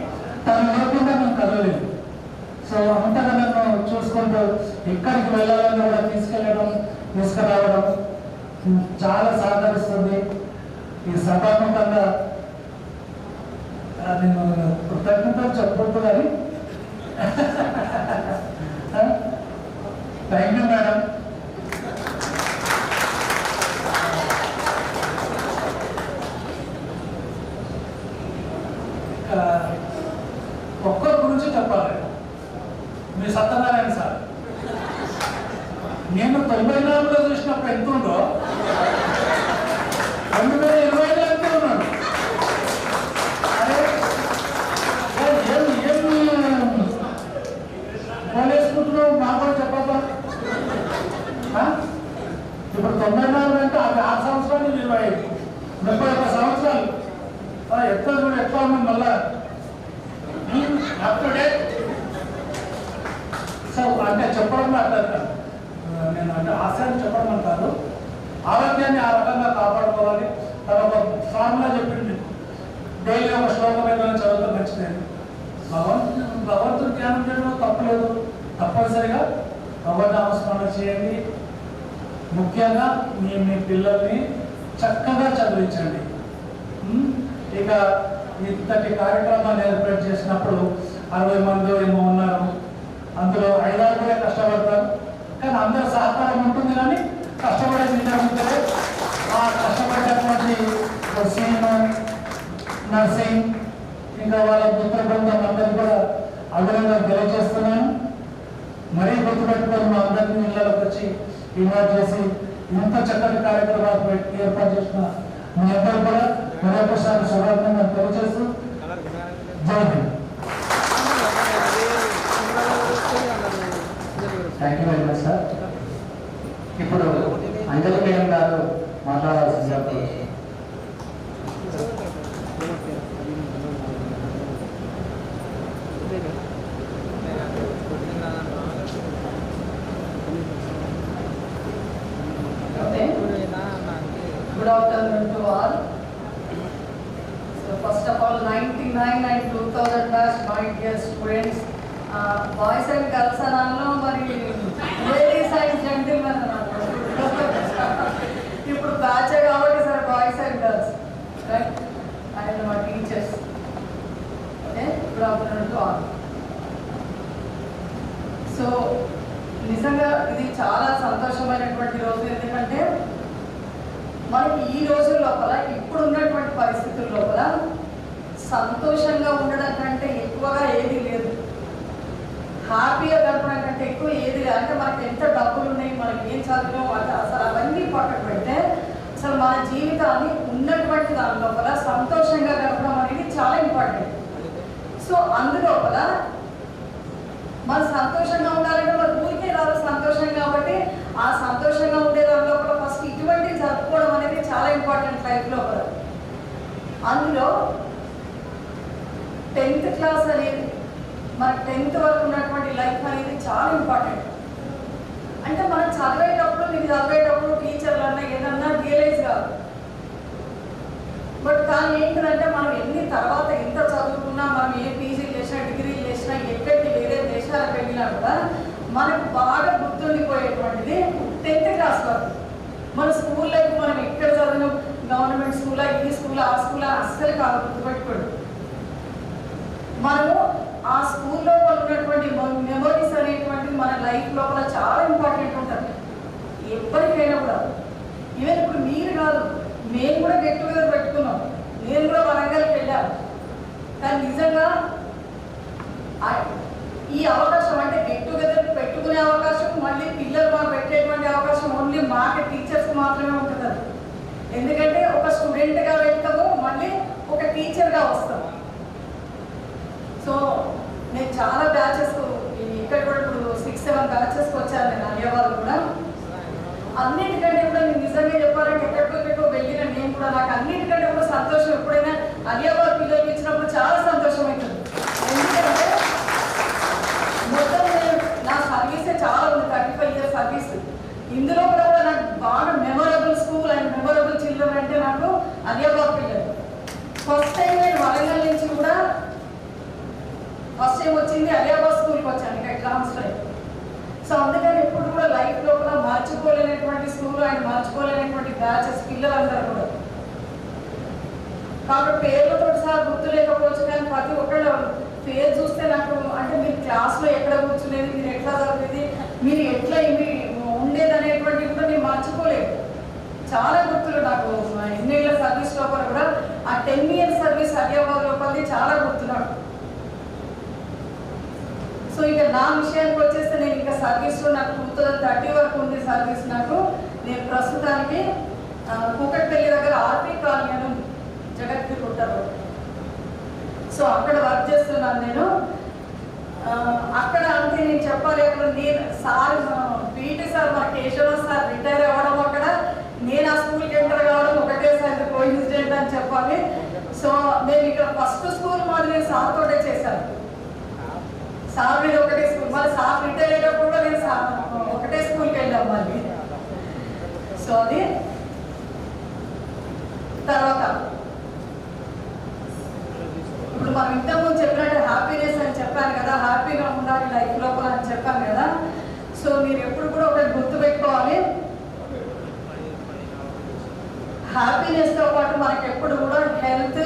తను లేకుండా నేను కదలలేదు. సో అంతగా నన్ను చూసుకుంటూ ఎక్కడికి వెళ్ళాలని కూడా తీసుకెళ్ళడం తీసుకురావడం చాలా సహకరిస్తుంది. ఈ సభాముఖంగా నేను కృతజ్ఞతలు చెప్పొద్దు కానీ థ్యాంక్ యూ మేడం. ఒక్కరి గురించి చెప్పాలి. మీ సత్యనారాయణ సార్ నేను 94లో చూసినప్పుడు ఎంత ఉందో 2020లో అంతే ఉన్నాడు. అరే ఏం పోలేసుకుంటున్నావు మాకు కూడా చెప్పబ్బా. ఇప్పుడు 94 అంటే అది 6 సంవత్సరాలు 31 సంవత్సరాలు ఎట్లా చూడు ఎట్లా ఉన్నాం మళ్ళా అప్ టు డేట్. సో అంటే చెప్పడం మాట్లాడతాను నేను, అంటే ఆశయాన్ని చెప్పడం అంటారు. ఆరోగ్యాన్ని ఆ రకంగా కాపాడుకోవాలి. తన ఒక ఫార్ములా చెప్పింది, డైలీ ఒక శ్లోకం ఏదైనా చదువుతూ మంచిదని. భగవంతుడు ధ్యానం చేయడం తప్పలేదు, తప్పనిసరిగా భగవద్నామస్మరణ చేయండి. ముఖ్యంగా మీ పిల్లల్ని చక్కగా చదివించండి. ఇక ఇంతటి కార్యక్రమాన్ని ఏర్పాటు చేసినప్పుడు 60 మంది ఏమో ఉన్నారు. అందులో 5-6 కష్టపడతారు, కానీ అందరి సహకారం ఉంటుంది. కానీ కష్టపడే విద్యార్థులే ఆ కష్టపడేటువంటి సీను నర్సింగ్ ఇంకా వాళ్ళ మిత్ర బృందం అందరినీ కూడా అభినందనలు తెలియజేస్తున్నాను. మరీ గుర్తుపెట్టుకొని మా అందరినీ ఇళ్ళకి వచ్చి ఇన్వైట్ చేసి ఇంత చక్కటి కార్యక్రమాలు ఏర్పాటు చేసిన మీ అందరూ కూడా మరొకసారి శుభాకాంక్షలు తెలియజేస్తూ జై Hind. Thank you very much sir. ఇప్పుడు అంజలి మేడం గారు మాట్లాడాల్సిందిగా Good afternoon to all. So first of all, 99 and 2000 batch, my dear students boys and girls అనాలో మరి లేడీస్ అండ్ జెంటిల్మెన్ అన్నారు. ఇప్పుడు బ్యాచ్ కాబట్టి సరే boys and girls right and మా teachers okay good afternoon to all. So నిజంగా ఇది చాలా సంతోషమైనటువంటి రోజు. ఎందుకంటే మనకి ఈ రోజు లోపల ఇప్పుడు ఉన్నటువంటి పరిస్థితుల లోపల సంతోషంగా ఉండడం కంటే ఎక్కువగా ఏది లేదు, హ్యాపీగా గడపడం కంటే ఎక్కువ ఏది లేదు. అంటే మనకి ఎంత డబ్బులు ఉన్నాయి, మనకి ఏం చదివాం అంటే అసలు అవన్నీ పక్కకు పెడితే అసలు మన జీవితాన్ని ఉన్నటువంటి దాని లోపల సంతోషంగా గడపడం అనేది చాలా ఇంపార్టెంట్. సో అందులోపల మనం సంతోషంగా ఉండాలంటే మన ఊరికే రాదు సంతోషం. కాబట్టి ఆ సంతోషంగా ఉండే దాని లోపల ఫస్ట్ ఇటువంటి జరుపుకోవడం అనేది చాలా ఇంపార్టెంట్ లైఫ్ లోపల. అందులో 10th క్లాస్ అనేది మన 10th వరకు ఉన్నటువంటి లైఫ్ అనేది చాలా ఇంపార్టెంట్. అంటే మనం చదివేటప్పుడు మీకు చదివేటప్పుడు టీచర్లు అన్నా ఏదన్నా రియలైజ్ కాదు. బట్ కానీ ఏంటంటే మనం ఎన్ని తర్వాత ఎంత చదువుకున్నా, మనం ఏ పీజీలు చేసినా డిగ్రీలు చేసినా ఎక్కడికి వేరే దేశాలకు వెళ్ళినా కూడా మనకు బాగా గుర్తుండిపోయేటువంటిది 10th క్లాస్ వరకు. మన స్కూల్ లైఫ్ మనం ఎక్కడ చదివినాం, గవర్నమెంట్ స్కూలా, ఈ స్కూలా, ఆ స్కూలా అస్సలు కాదు గుర్తుపెట్టుకోండి. మనము ఆ స్కూల్లో ఉన్నటువంటి మెమరీస్ అనేటువంటిది మన లైఫ్ లోపల చాలా ఇంపార్టెంట్ ఉంటుంది ఎవరికైనా కూడా. ఈవెన్ ఇప్పుడు మీరు కాదు, మేము కూడా గెట్ టుగెదర్ పెట్టుకున్నాం, నేను కూడా వరంగల్కి వెళ్ళాను. కానీ నిజంగా ఈ అవకాశం అంటే గెట్ టుగెదర్ పెట్టుకునే అవకాశం మళ్ళీ పిల్లలు మాకు పెట్టేటువంటి అవకాశం ఓన్లీ మాకు టీచర్స్కి మాత్రమే ఉంటుంది. ఎందుకంటే ఒక స్టూడెంట్గా వెళ్తాము, మళ్ళీ ఒక టీచర్గా వస్తాము. సో నేను చాలా బ్యాచెస్ ఇక్కడ కూడా ఇప్పుడు 6-7 బ్యాచెస్కి వచ్చాను నేను అయ్యేవాళ్ళు కూడా. అన్నిటికంటే కూడా నేను నిజంగా చెప్పాలంటే ఎక్కడికో వెళ్ళిన నేను కూడా నాకు అన్నిటికంటే కూడా సంతోషం ఎప్పుడైనా అలియాబాద్ పిల్లలకి ఇచ్చినప్పుడు చాలా సంతోషం అవుతుంది. ఎందుకంటే మొత్తం నా సర్వీసే చాలా ఉంది, 35 years సర్వీస్. ఇందులో కూడా నాకు బాగా memorable school and memorable children అంటే నాకు అలియాబాద్ పిల్లలు. ఫస్ట్ టైం నేను వరంగల్ నుంచి కూడా ఫస్ట్ టైం వచ్చింది అలియాబాద్ స్కూల్కి వచ్చాను ఇక్కడ ఎగ్జామ్స్ లైఫ్. సో అందుకని ఎప్పుడు కూడా లైఫ్ లోపల మర్చిపోలేనటువంటి స్కూల్ అండ్ మర్చిపోలేనటువంటి బ్యాచెస్ పిల్లలందరూ కూడా. కాబట్టి పేర్లతో సహా గుర్తు లేకపోవచ్చు, కానీ ప్రతి ఒక్కళ్ళు పేరు చూస్తే నాకు అంటే మీరు క్లాస్లో ఎక్కడ కూర్చునేది, మీరు ఎట్లా చదివేది, మీరు ఎట్లా ఉండేది అనేటువంటివి కూడా నేను మర్చిపోలేదు. చాలా గుర్తులు నాకు ఎన్నేళ్ళ సర్వీస్ లోపల కూడా ఆ 10 years సర్వీస్ అలియాబాద్ లోపలిది చాలా గుర్తున్నాడు. సో ఇక నా విషయానికి వచ్చేస్తే నేను ఇంకా సర్వీస్లో నాకు 2030 వరకు ఉంది సర్వీస్ నాకు. నేను ప్రస్తుతానికి కూకట్పల్లి దగ్గర ఆర్పీ కాలనీ అని జగత్కి కుట్టారు. సో అక్కడ వర్క్ చేస్తున్నాను నేను. అక్కడ అంటే నేను చెప్పాలి, అక్కడ నేను సార్ పీటీ సార్ మన కేశవ సార్ రిటైర్ అవ్వడం, అక్కడ నేను ఆ స్కూల్కి ఎంటర్ కావడం ఒకటేసారి కోఇన్సిడెంట్ అని చెప్పాలి. సో నేను ఇక్కడ ఫస్ట్ స్కూల్ మాది నేను సార్ తోటే చేశాను. సార్ మీద ఒకటే స్కూల్, మళ్ళీ సార్ రిటైర్ అయ్యేటప్పుడు కూడా నేను ఒకటే స్కూల్కి వెళ్ళాం మళ్ళీ. సో అది తర్వాత ఇప్పుడు మనం ఇంతకుముందు చెప్పినట్టు హ్యాపీనెస్ అని చెప్పాను కదా, హ్యాపీగా ఉండాలి లైఫ్ లోపల అని చెప్పాను కదా. సో మీరు ఎప్పుడు కూడా ఒకటి గుర్తుపెట్టుకోవాలి, హ్యాపీనెస్తో పాటు మనకి ఎప్పుడు కూడా హెల్త్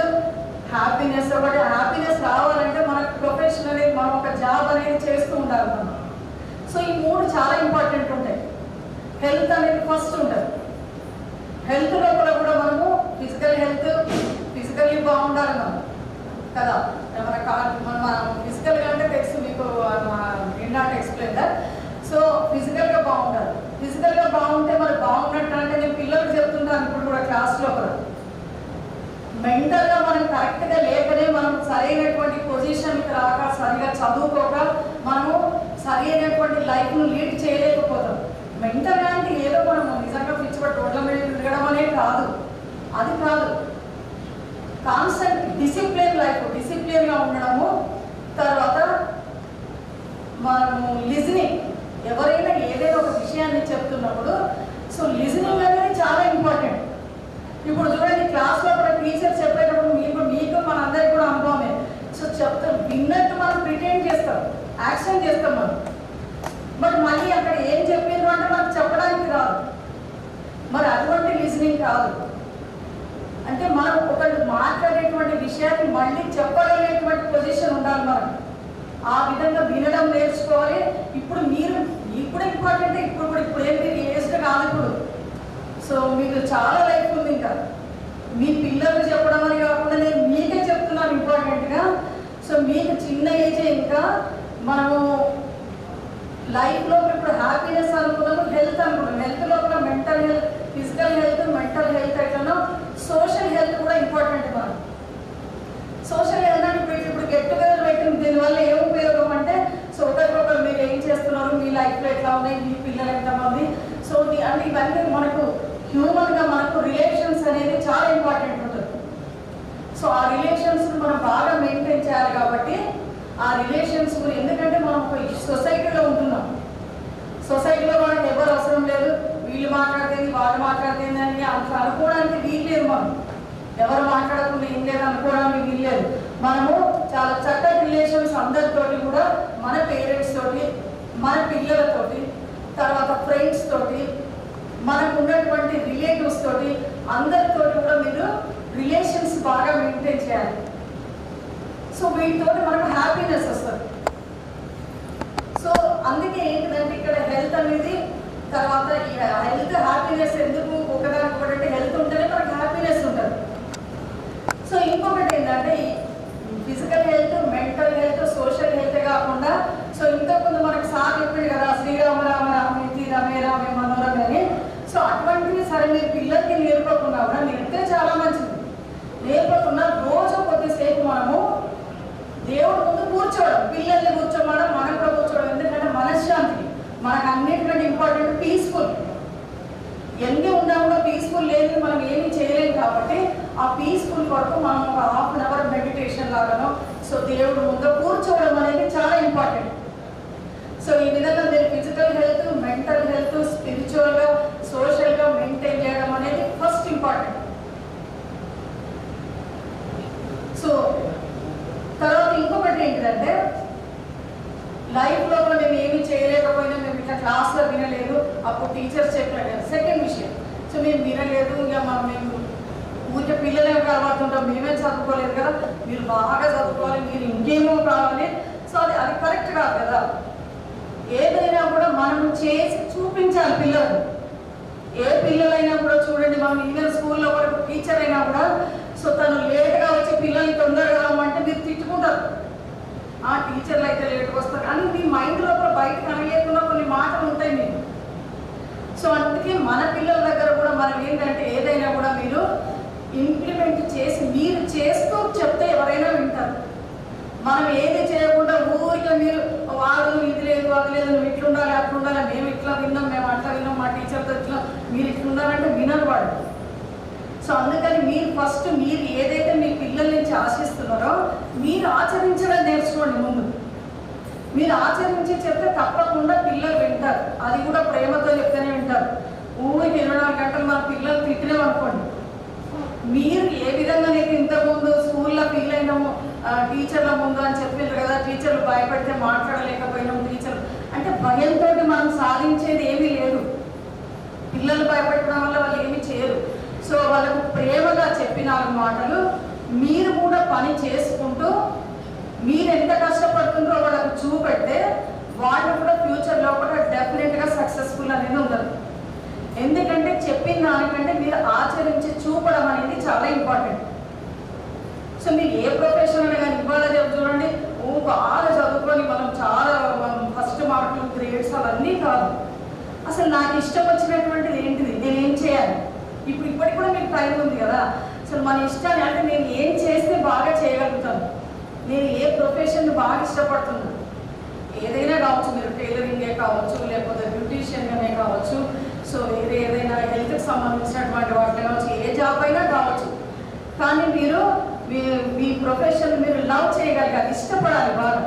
హ్యాపీనెస్ ఒకటి. హ్యాపీనెస్ రావాలంటే మనకు ప్రొఫెషన్ అనేది మనం ఒక జాబ్ అనేది చేస్తూ ఉండాలి మనం. సో ఈ 3 చాలా ఇంపార్టెంట్ ఉంటాయి. హెల్త్ అనేది ఫస్ట్ ఉంటుంది. హెల్త్ లోపల కూడా మనము ఫిజికల్లీ బాగుండాలి మనం కదా. మన ఫిజికల్గా అంటే తెలుసు మీకు, నాట్ ఎక్స్ప్లెయిన్ దట్. సో ఫిజికల్గా బాగుండాలి. ఫిజికల్గా బాగుంటే మరి బాగున్నట్టు అంటే నేను పిల్లలకు చెప్తుంటాను ఇప్పుడు కూడా క్లాస్లో కూడా, మెంటల్గా మనం కరెక్ట్గా లేకనే మనం సరైనటువంటి పొజిషన్కి రాక, సరిగా చదువుకోక మనము సరి అయినటువంటి లైఫ్ను లీడ్ చేయలేకపోతాం. మెంటల్గా అంటే ఏదో మనము నిజంగా పిచ్చిపట్టి రోడ్ల మీద తిరగడం అనేది కాదు, అది కాదు. కాన్స్టెంట్ డిసిప్లిన్గా ఉండడము. తర్వాత మనము లిజనింగ్, ఎవరైనా ఏదైనా ఒక విషయాన్ని చెప్తున్నప్పుడు సో లిజనింగ్ అనేది చాలా ఇంపార్టెంట్. ఇప్పుడు చూడండి క్లాస్లో కూడా టీచర్ చెప్పేటప్పుడు మీకు మనందరికీ కూడా అనుభవమే. సో చెప్తాం విన్నట్టు మనం ప్రిటెండ్ చేస్తాం, యాక్షన్ యాక్షన్ చేస్తాం మనం. బట్ మళ్ళీ అక్కడ ఏం చెప్పిండ్రు అంటే మనకు చెప్పడానికి రాదు. మరి అటువంటి లిజనింగ్ కాదు. అంటే మనం ఒకటి మాట్లాడేటువంటి విషయాన్ని మళ్ళీ చెప్పగలిగేటువంటి పొజిషన్ ఉండాలి మనం. ఆ విధంగా వినడం నేర్చుకోవాలి. ఇప్పుడు మీరు ఇప్పుడు ఇంపార్టెంట్, ఇప్పుడు ఏంటి ఏజ్డ్ కాదు ఇప్పుడు. సో మీకు చాలా లైఫ్ ఉంది. ఇంకా మీ పిల్లలు చెప్పడం అని కాకుండా నేను మీకే చెప్తున్నాను ఇంపార్టెంట్గా. సో మీకు చిన్న ఏజే, ఇంకా మనము లైఫ్లో ఇప్పుడు హ్యాపీనెస్ అనుకున్నాము, హెల్త్ అనుకున్నాం. హెల్త్ లోపల mental health, physical health, mental health ఎట్లనో సోషల్ హెల్త్ కూడా ఇంపార్టెంట్. మనం సోషల్ హెల్త్ అంటే ఇప్పుడు గెట్ టుగెదర్ పెట్టింది. దీనివల్ల ఏం ఉపయోగం అంటే సో ఒకరికొకరు మీరు ఏం చేస్తున్నారు, మీ లైఫ్లో ఎట్లా ఉన్నాయి, మీ పిల్లలు ఎంతమంది, సో అంటే ఇవన్నీ మనకు హ్యూమన్గా మనకు రిలేషన్స్ అనేది చాలా ఇంపార్టెంట్ ఉంటుంది. సో ఆ రిలేషన్స్ మనం బాగా మెయింటైన్ చేయాలి. కాబట్టి ఆ రిలేషన్స్ ఎందుకంటే మనం సొసైటీలో ఉంటున్నాం. సొసైటీలో మనకు ఎవరు అవసరం లేదు, వీళ్ళు మాట్లాడితేంది వాళ్ళు మాట్లాడితేంది అని అట్లా అనుకోవడానికి వీల్లేదు. మనం ఎవరు మాట్లాడకుండా ఏం లేదు అనుకోవడానికి వీల్లేదు. మనము చాలా చక్కటి రిలేషన్స్ అందరితోటి కూడా, మన పేరెంట్స్ తోటి, మన పిల్లలతోటి, తర్వాత ఫ్రెండ్స్ తోటి, మనకు ఉన్నటువంటి రిలేటివ్స్ తోటి, అందరితోటి కూడా మీరు రిలేషన్స్ బాగా మెయింటైన్ చేయాలి. సో వీటితో మనకు హ్యాపీనెస్ వస్తుంది. సో అందుకే ఏంటిదంటే ఇక్కడ హెల్త్ అనేది, తర్వాత హెల్త్ హ్యాపీనెస్ ఎందుకు ఒకదానికొకటి అంటే హెల్త్ ఉంటేనే మనకు హ్యాపీనెస్ ఉంటుంది. సో ఇంకొకటి ఏంటంటే physical health, mental health, social health కాకుండా సో ఇంతకుముందు మనకు సార్ చెప్పింది కదా శ్రీరామ రామ రామేతి రమే రామే మనోరమే అని. సో అటువంటివి సరే మీరు పిల్లలకి నేర్పకుండా కూడా నేర్పితే చాలా మంచిది. నేర్పకుండా రోజు కొద్దిసేపు మనము దేవుడి ముందు కూర్చోవడం, పిల్లల్ని కూర్చోమడం, మనం కూడా కూర్చోవడం. ఎందుకంటే మనశ్శాంతి మనకు అన్నిటికంటే ఇంపార్టెంట్ పీస్ఫుల్. ఎన్ని ఉన్నా కూడా పీస్ఫుల్ లేదు మనం ఏమీ చేయలేము. కాబట్టి ఆ పీస్ఫుల్ వరకు మనం ఒక ½ అవర్ మెడిటేషన్ లాగానో సో దేవుడి ముందు కూర్చోవడం అనేది చాలా ఇంపార్టెంట్. సో ఈ విధంగా మీరు ఫిజికల్ హెల్త్, మెంటల్ హెల్త్, స్పిరిచువల్గా, సోషల్గా మెయింటైన్ చేయడం అనేది ఫస్ట్ ఇంపార్టెంట్. సో తర్వాత ఇంకొకటి ఏంటంటే లైఫ్లో మేము ఏమి చేయలేకపోయినా, మేము ఇట్లా క్లాస్లో వినలేదు, అప్పుడు టీచర్స్ చెప్పలేదు, సెకండ్ విషయం. సో మేము వినలేదు, ఇక మేము ఊరికే పిల్లలే కావాలంటాం, మేమే చదువుకోలేదు కదా, మీరు బాగా చదువుకోవాలి, మీరు ఇంకేమో కావాలి. సో అది కరెక్ట్ కాదు కదా. ఏదైనా కూడా మనం చేసి చూపించాలి పిల్లలు. ఏ పిల్లలైనా కూడా చూడండి, మనం ఈవెన్ స్కూల్లో వరకు టీచర్ అయినా కూడా సో తను లేట్గా వచ్చి పిల్లల్ని తొందరగా రమ్మంటే మీరు తిట్టుకుంటారు. ఆ టీచర్లు అయితే లేట్గా వస్తారు అని మీ మైండ్ లోపల బయట కనలేకుండా కొన్ని మాటలు ఉంటాయి మీకు. సో అందుకే మన పిల్లల దగ్గర కూడా మనం ఏంటంటే ఏదైనా కూడా మీరు ఇంప్లిమెంట్ చేసి మీరు చేస్తూ చెప్తే ఎవరైనా వింటారు. మనం ఏది చేయకుండా ఊరికే మీరు వాడు ఇది లేదు అది లేదు, నువ్వు ఇట్లుండాలి అట్లుండాలి, మేము ఇట్లా విన్నాం, మేము అట్లా విన్నాం, మా టీచర్తో ఇట్లా మీరు ఇట్లుండాలంటే వినరు వాడు. సో అందుకని మీరు ఫస్ట్ మీరు ఏదైతే మీ పిల్లల నుంచి ఆశిస్తున్నారో మీరు ఆచరించడం నేర్చుకోండి. ముందు మీరు ఆచరించి చెప్తే తప్పకుండా పిల్లలు వింటారు. అది కూడా ప్రేమతో చెప్తేనే వింటారు. ఊరికి 24 గంటలు మన పిల్లలు తిట్టినామనుకోండి, మీరు ఏ విధంగానైతే ఇంతకుముందు స్కూల్లో ఫీల్ అయినాము టీచర్ల ముందు అని చెప్పిండ్రు కదా, టీచర్లు భయపడితే మాట్లాడలేకపోయినాము, టీచర్లు అంటే భయంతో మనం సాధించేది ఏమీ లేదు. పిల్లలు భయపెట్టడం వల్ల వాళ్ళు ఏమీ చేయరు. సో వాళ్ళకు ప్రేమగా చెప్పిన మాటలు మీరు కూడా పని చేసుకుంటూ మీరు ఎంత కష్టపడుతుందో వాళ్ళకు చూపెడితే వాళ్ళు కూడా ఫ్యూచర్లో కూడా డెఫినెట్గా సక్సెస్ఫుల్ అనేది ఉండదు. ఎందుకంటే చెప్పిన దానికంటే మీరు ఆచరించి చూపడం అనేది చాలా ఇంపార్టెంట్. సో మీరు ఏ ప్రొఫెషన్ అయినా కానీ ఇవాళ చూడండి, బాగా చదువుకొని మనం చాలా ఫస్ట్ మార్కులు గ్రేడ్స్ అవన్నీ కాదు. అసలు నాకు ఇష్టం వచ్చినటువంటిది ఏంటిది, నేనేం చేయాలి, ఇప్పటికి కూడా మీకు టైం ఉంది కదా. అసలు మన ఇష్టాన్ని అంటే నేను ఏం చేస్తే బాగా చేయగలుగుతాను, నేను ఏ ప్రొఫెషన్ బాగా ఇష్టపడుతున్నాను, ఏదైనా కావచ్చు, మీరు టైలరింగే కావచ్చు, లేకపోతే బ్యూటీషియన్గానే కావచ్చు, సో వేరే ఏదైనా హెల్త్కి సంబంధించినటువంటి వాటిలో కావచ్చు, ఏ జాబ్ అయినా కావచ్చు. కానీ మీరు మీ ప్రొఫెషన్ మీరు లవ్ చేయగలిగారు, ఇష్టపడాలి బాగా.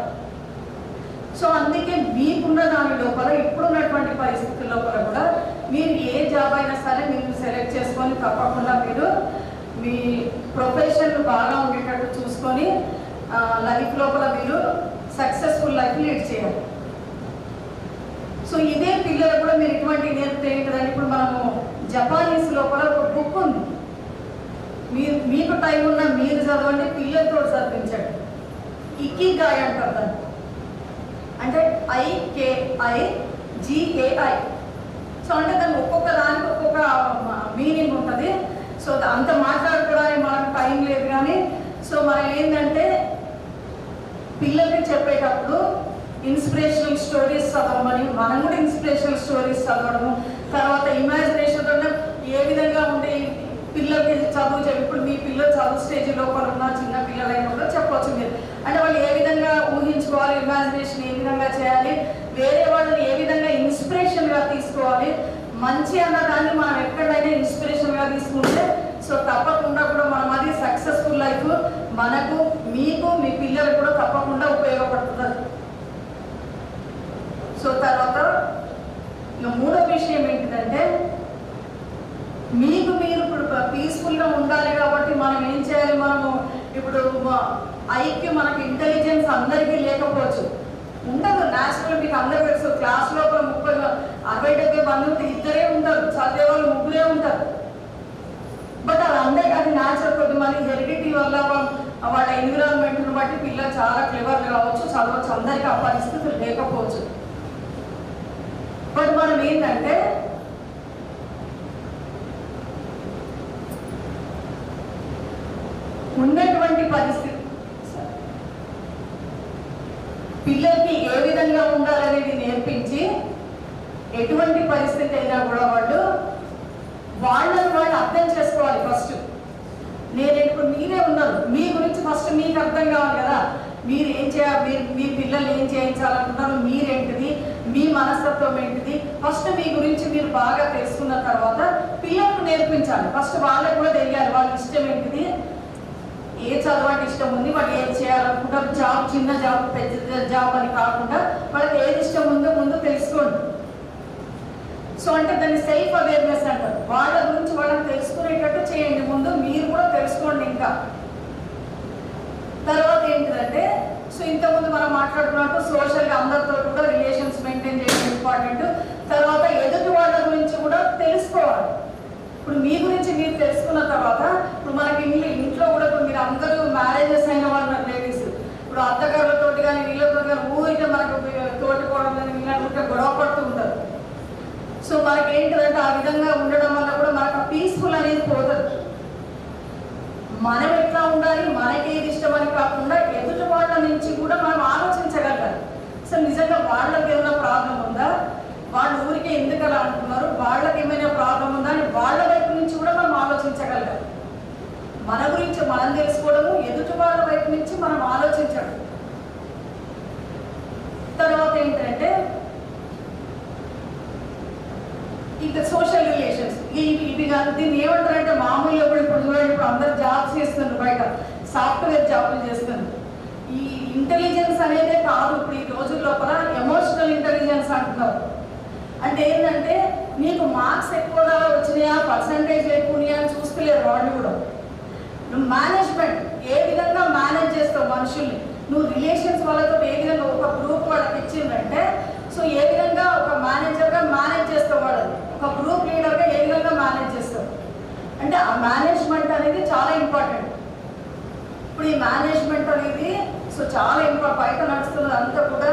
సో అందుకే మీకున్న దాని లోపల ఇప్పుడున్నటువంటి పరిస్థితుల లోపల కూడా మీరు ఏ జాబ్ అయినా సరే మీరు సెలెక్ట్ చేసుకొని తప్పకుండా మీరు మీ ప్రొఫెషన్ బాగా ఉండేటట్టు చూసుకొని లైఫ్ లోపల మీరు సక్సెస్ఫుల్ లైఫ్ లీడ్ చేయాలి. సో ఇదే పిల్లలు కూడా మీరు ఇటువంటి నేర్పితే ఏంటంటే ఇప్పుడు మనము జపానీస్ లోపల ఒక బుక్ ఉంది, మీకు టైం ఉన్నా మీరు చదవండి, పిల్లలతో చదివించండి. ఇకిగాయ్ అంటారు దాన్ని, అంటే IKIGAI. సో అంటే దానికి ఒక్కొక్క దానికి ఒక్కొక్క మీనింగ్ ఉంటుంది. సో అంత మాట్లాడుకోవడానికి మనకు టైం లేదు, కానీ సో మనం ఏంటంటే పిల్లలకి చెప్పేటప్పుడు ఇన్స్పిరేషనల్ స్టోరీస్ చదవమని, మనం కూడా ఇన్స్పిరేషనల్ స్టోరీస్ చదవడము, తర్వాత ఇమాజినేషన్తో ఏ విధంగా ఉండే పిల్లలకి చదువు ఇప్పుడు మీ పిల్లలు చదువు స్టేజ్ లోపల ఉన్న చిన్న పిల్లలైన కూడా చెప్పవచ్చు మీరు. అంటే వాళ్ళు ఏ విధంగా ఊహించుకోవాలి, ఇమాజినేషన్ ఏ విధంగా చేయాలి, వేరే వాళ్ళని ఏ విధంగా ఇన్స్పిరేషన్గా తీసుకోవాలి. మంచి అన్నదాన్ని మనం ఎక్కడైనా ఇన్స్పిరేషన్గా తీసుకుంటే సో తప్పకుండా కూడా మనం అది సక్సెస్ఫుల్ లైఫ్ మనకు, మీకు, మీ పిల్లలకు కూడా తప్పకుండా ఉపయోగపడుతుంది. సో తర్వాత మూడో విషయం ఏంటిదంటే మీకు మీరు ఇప్పుడు పీస్ఫుల్గా ఉండాలి కాబట్టి మనం ఏం చేయాలి, మనము ఇప్పుడు ఐక్యూ మనకి ఇంటెలిజెన్స్ అందరికీ లేకపోవచ్చు, ఉండదు న్యాచురల్. మీకు అందరూ తెలుసు క్లాస్ లోపల 60-70 మంది ఉంటే ఇద్దరే ఉంటారు, చదివే వాళ్ళు 3 ఉంటారు. బట్ అది అందరికీ అది న్యాచురల్. కొద్దిమంది హెరిడిటీ వల్ల వాళ్ళ ఎన్విరాన్మెంట్ని బట్టి పిల్లలు చాలా క్లెవర్గా కావచ్చు, చదవచ్చు, అందరికీ ఆ పరిస్థితులు లేకపోవచ్చు. బట్ మనం ఏంటంటే ఉన్నటువంటి పరిస్థితి పిల్లలకి ఏ విధంగా ఉండాలనేది నేర్పించి ఎటువంటి పరిస్థితి అయినా కూడా వాళ్ళని వాళ్ళు అర్థం చేసుకోవాలి. ఫస్ట్ నేను ఇప్పుడు మీరే ఉన్నారు, మీ గురించి ఫస్ట్ మీకు అర్థం కావాలి కదా, మీరు ఏం చేయాలి, మీ పిల్లలు ఏం చేయించాలనుకుంటారు, మీరేంటిది, మీ మనస్తత్వం ఏంటిది, ఫస్ట్ మీ గురించి మీరు బాగా తెలుసుకున్న తర్వాత పిల్లలకు నేర్పించాలి. ఫస్ట్ వాళ్ళకు కూడా తెలియాలి వాళ్ళ ఇష్టం ఏంటిది, ఏ చదవంటే ఇష్టం ఉంది, వాళ్ళు ఏం చేయాలనుకుంటారు, జాబ్ చిన్న జాబ్ పెద్ద జాబ్ అని కాకుండా వాళ్ళకి ఏది ఇష్టం ఉందో ముందు తెలుసుకోండి. సో అంటే దాన్ని సెల్ఫ్ అవేర్నెస్ అంటారు. వాళ్ళ గురించి వాళ్ళని తెలుసుకునేటట్టు చేయండి, ముందు మీరు కూడా తెలుసుకోండి. ఇంకా తర్వాత ఏంటంటే సో ఇంతకుముందు మనం మాట్లాడుకున్నట్టు సోషల్గా అందరితో కూడా రిలేషన్స్ మెయింటైన్ చేయడం ఇంపార్టెంట్. తర్వాత ఎదుటి వాళ్ళ గురించి కూడా తెలుసుకోవాలి. ఇప్పుడు మీ గురించి మీరు తెలుసుకున్న తర్వాత ఇప్పుడు మనకి ఇంట్లో కూడా మీరు అందరూ మ్యారేజెస్ అయిన వాళ్ళు లేడీస్ ఇప్పుడు అత్తగారులతో కానీ వీళ్ళతో కానీ ఊరికే మనకు తోటిపోవడం కానీ వీళ్ళంటే గొడవ పడుతూ ఉంటారు. సో మనకి ఏంటంటే ఆ విధంగా ఉండడం వల్ల కూడా మనకు పీస్ఫుల్ అనేది పోతుంది. మనం ఎట్లా ఉండాలి, మనకి ఏది ఇష్టం అని కాకుండా ఎదుటి వాళ్ళ నుంచి కూడా మనం ఆలోచించగలగాలి. సో నిజంగా వాళ్ళకి ఏమైనా ప్రాబ్లం ఉందా, వాళ్ళు ఊరికే ఎందుకు అలా అంటున్నారు, వాళ్ళకి ఏమైనా ప్రాబ్లం ఉందా అని వాళ్ళ వైపు నుంచి కూడా మనం ఆలోచించగలగాలి. మన గురించి మనం తెలుసుకోవడము, ఎదుటి వాళ్ళ వైపు నుంచి మనం ఆలోచించడం. తర్వాత ఏంటంటే ఇంకా సోషల్ రిలేషన్స్ ఇవి కాదు, దీన్ని ఏమంటారంటే మామూలుగా కూడా ఇప్పుడు చూడండి, ఇప్పుడు అందరు జాబ్స్ చేస్తున్నారు, బయట సాఫ్ట్వేర్ జాబ్లు చేస్తున్నారు. ఈ ఇంటెలిజెన్స్ అనేదే కాదు, ఇప్పుడు ఈ రోజుల లోపల ఎమోషనల్ ఇంటెలిజెన్స్ అంటున్నారు. అంటే ఏంటంటే నీకు మార్క్స్ ఎక్కువగా వచ్చినాయా, పర్సంటేజ్ ఎక్కువనాయా అని చూసుకోలేరు వాళ్ళు కూడా. నువ్వు మేనేజ్మెంట్ ఏ విధంగా మేనేజ్ చేస్తావు మనుషుల్ని, నువ్వు రిలేషన్స్ వాళ్ళతో ఏ విధంగా ఒక గ్రూప్ వాళ్ళకి ఇచ్చిందంటే సో ఏ విధంగా ఒక మేనేజర్గా మేనేజ్ చేస్తావు, వాళ్ళని ఒక గ్రూప్ లీడర్గా ఏ విధంగా మేనేజ్ చేస్తావు అంటే ఆ మేనేజ్మెంట్ అనేది చాలా ఇంపార్టెంట్. ఇప్పుడు ఈ మేనేజ్మెంట్ అనేది సో చాలా ఇంపార్టెంట్. బయట నడుస్తున్నది అంతా కూడా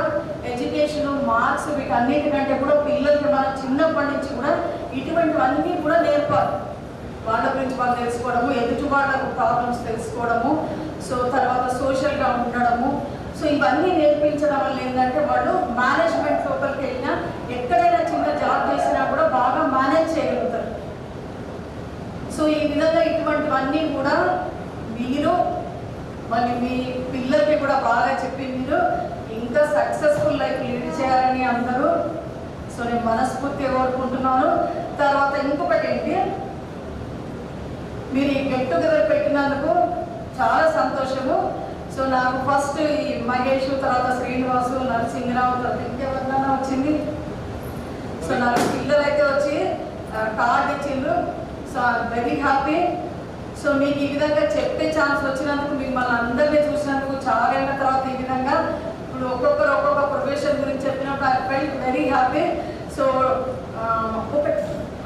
ఎడ్యుకేషన్, మార్క్స్, వీటన్నిటికంటే కూడా పిల్లలకి మనం చిన్నప్పటి నుంచి కూడా ఇటువంటివన్నీ కూడా నేర్పాలి. వాళ్ళ గురించి వాళ్ళు తెలుసుకోవడము, ఎదుటి వాళ్ళ ప్రాబ్లమ్స్ తెలుసుకోవడము, సో తర్వాత సోషల్గా ఉండడము. సో ఇవన్నీ నేర్పించడం వల్ల ఏంటంటే వాళ్ళు మేనేజ్మెంట్ లోపలికి వెళ్ళినా ఎక్కడైనా చిన్న జాబ్ చేసినా కూడా బాగా మేనేజ్ చేయగలుగుతారు. సో ఈ విధంగా ఇటువంటివన్నీ కూడా మీరు మళ్ళీ మీ పిల్లలకి కూడా బాగా చెప్పి మీరు ఇంకా సక్సెస్ఫుల్ లైఫ్ లీడ్ చేయాలని అందరూ సో నేను మనస్ఫూర్తిగా కోరుకుంటున్నాను. తర్వాత ఇంకొకటి ఏంటి, మీరు ఈ గెట్ టుగెదర్ పెట్టినందుకు చాలా సంతోషము. సో నాకు ఫస్ట్ ఈ మహేష్, తర్వాత శ్రీనివాసు, నరసింహరావు, తర్వాత ఇంకెవరికైనా వచ్చింది. సో నాకు పిల్లలు అయితే వచ్చి కార్డ్ ఇచ్చిండ్రు. So very happy. సో మీకు ఈ విధంగా చెప్పే ఛాన్స్ వచ్చినందుకు, మిమ్మల్ని అందరినీ చూసినందుకు, చాలా ఏళ్ళ తర్వాత ఈ విధంగా ఇప్పుడు ఒక్కొక్క ప్రొఫెషన్ గురించి చెప్పినప్పుడు I felt very happy. So ఒక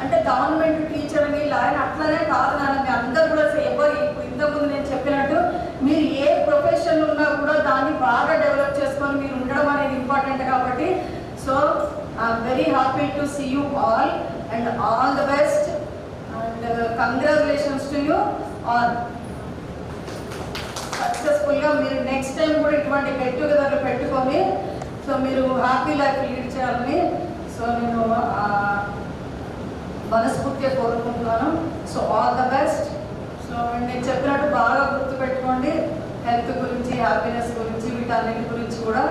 అంటే గవర్నమెంట్ టీచర్ని లాయర్ అట్లనే కాదు నాన్న, మీ అందరు కూడా ఎవరు ఇప్పుడు ఇంతకుముందు నేను చెప్పినట్టు మీరు ఏ ప్రొఫెషన్ ఉన్నా కూడా దాన్ని బాగా డెవలప్ చేసుకొని మీరు ఉండడం అనేది ఇంపార్టెంట్ కాబట్టి so I'm very happy to see you all and all the best and congratulations to you all. సక్సెస్ఫుల్గా మీరు నెక్స్ట్ టైం కూడా ఇటువంటి గెట్ టుగెదర్లు పెట్టుకొని సో మీరు హ్యాపీ లైఫ్ లీడ్ చేయాలని సో నేను మనస్ఫూర్తిగా కోరుకుంటున్నాను. So all the best. So నేను చెప్పినట్టు బాగా గుర్తుపెట్టుకోండి, హెల్త్ గురించి, హ్యాపీనెస్ గురించి, వీటన్నిటి గురించి కూడా.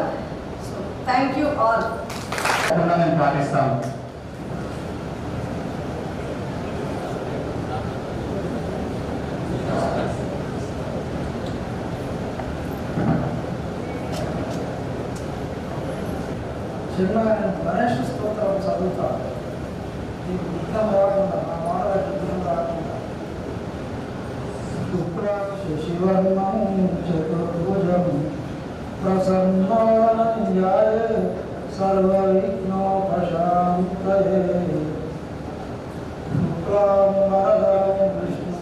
So thank you all. మేము పాటిస్తాము. చిన్న గణేష్ స్తోత్రం చదువుతా, నీకు విఘ్నం రాకుండా, నా మాట విఘ్నం రాకుండా. శుక్ర శశివర్ణం చతుర్భుజం ప్రసన్నోయాయ సర్వవిఘ్నోపశాంతయే శుక్లాంబరధరం విష్ణు.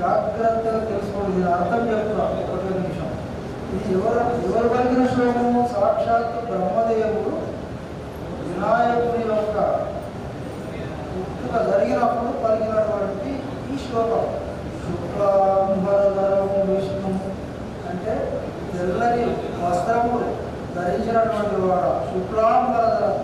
జాగ్రత్తగా తెలుసుకోండి, దీని అర్థం చెప్తున్నా ఒకటే నిమిషం. ఇది ఎవరు పలికిన శ్లోకము? సాక్షాత్ బ్రహ్మదేవుడు వినాయకుడి యొక్క పుట్టుక జరిగినప్పుడు పలికినటువంటి ఈ శ్లోకం. శుక్లాంబరధరం విష్ణు అంటే తెల్లని వస్త్రములు ధరించినటువంటి వాడు. శుక్లాంబరధరం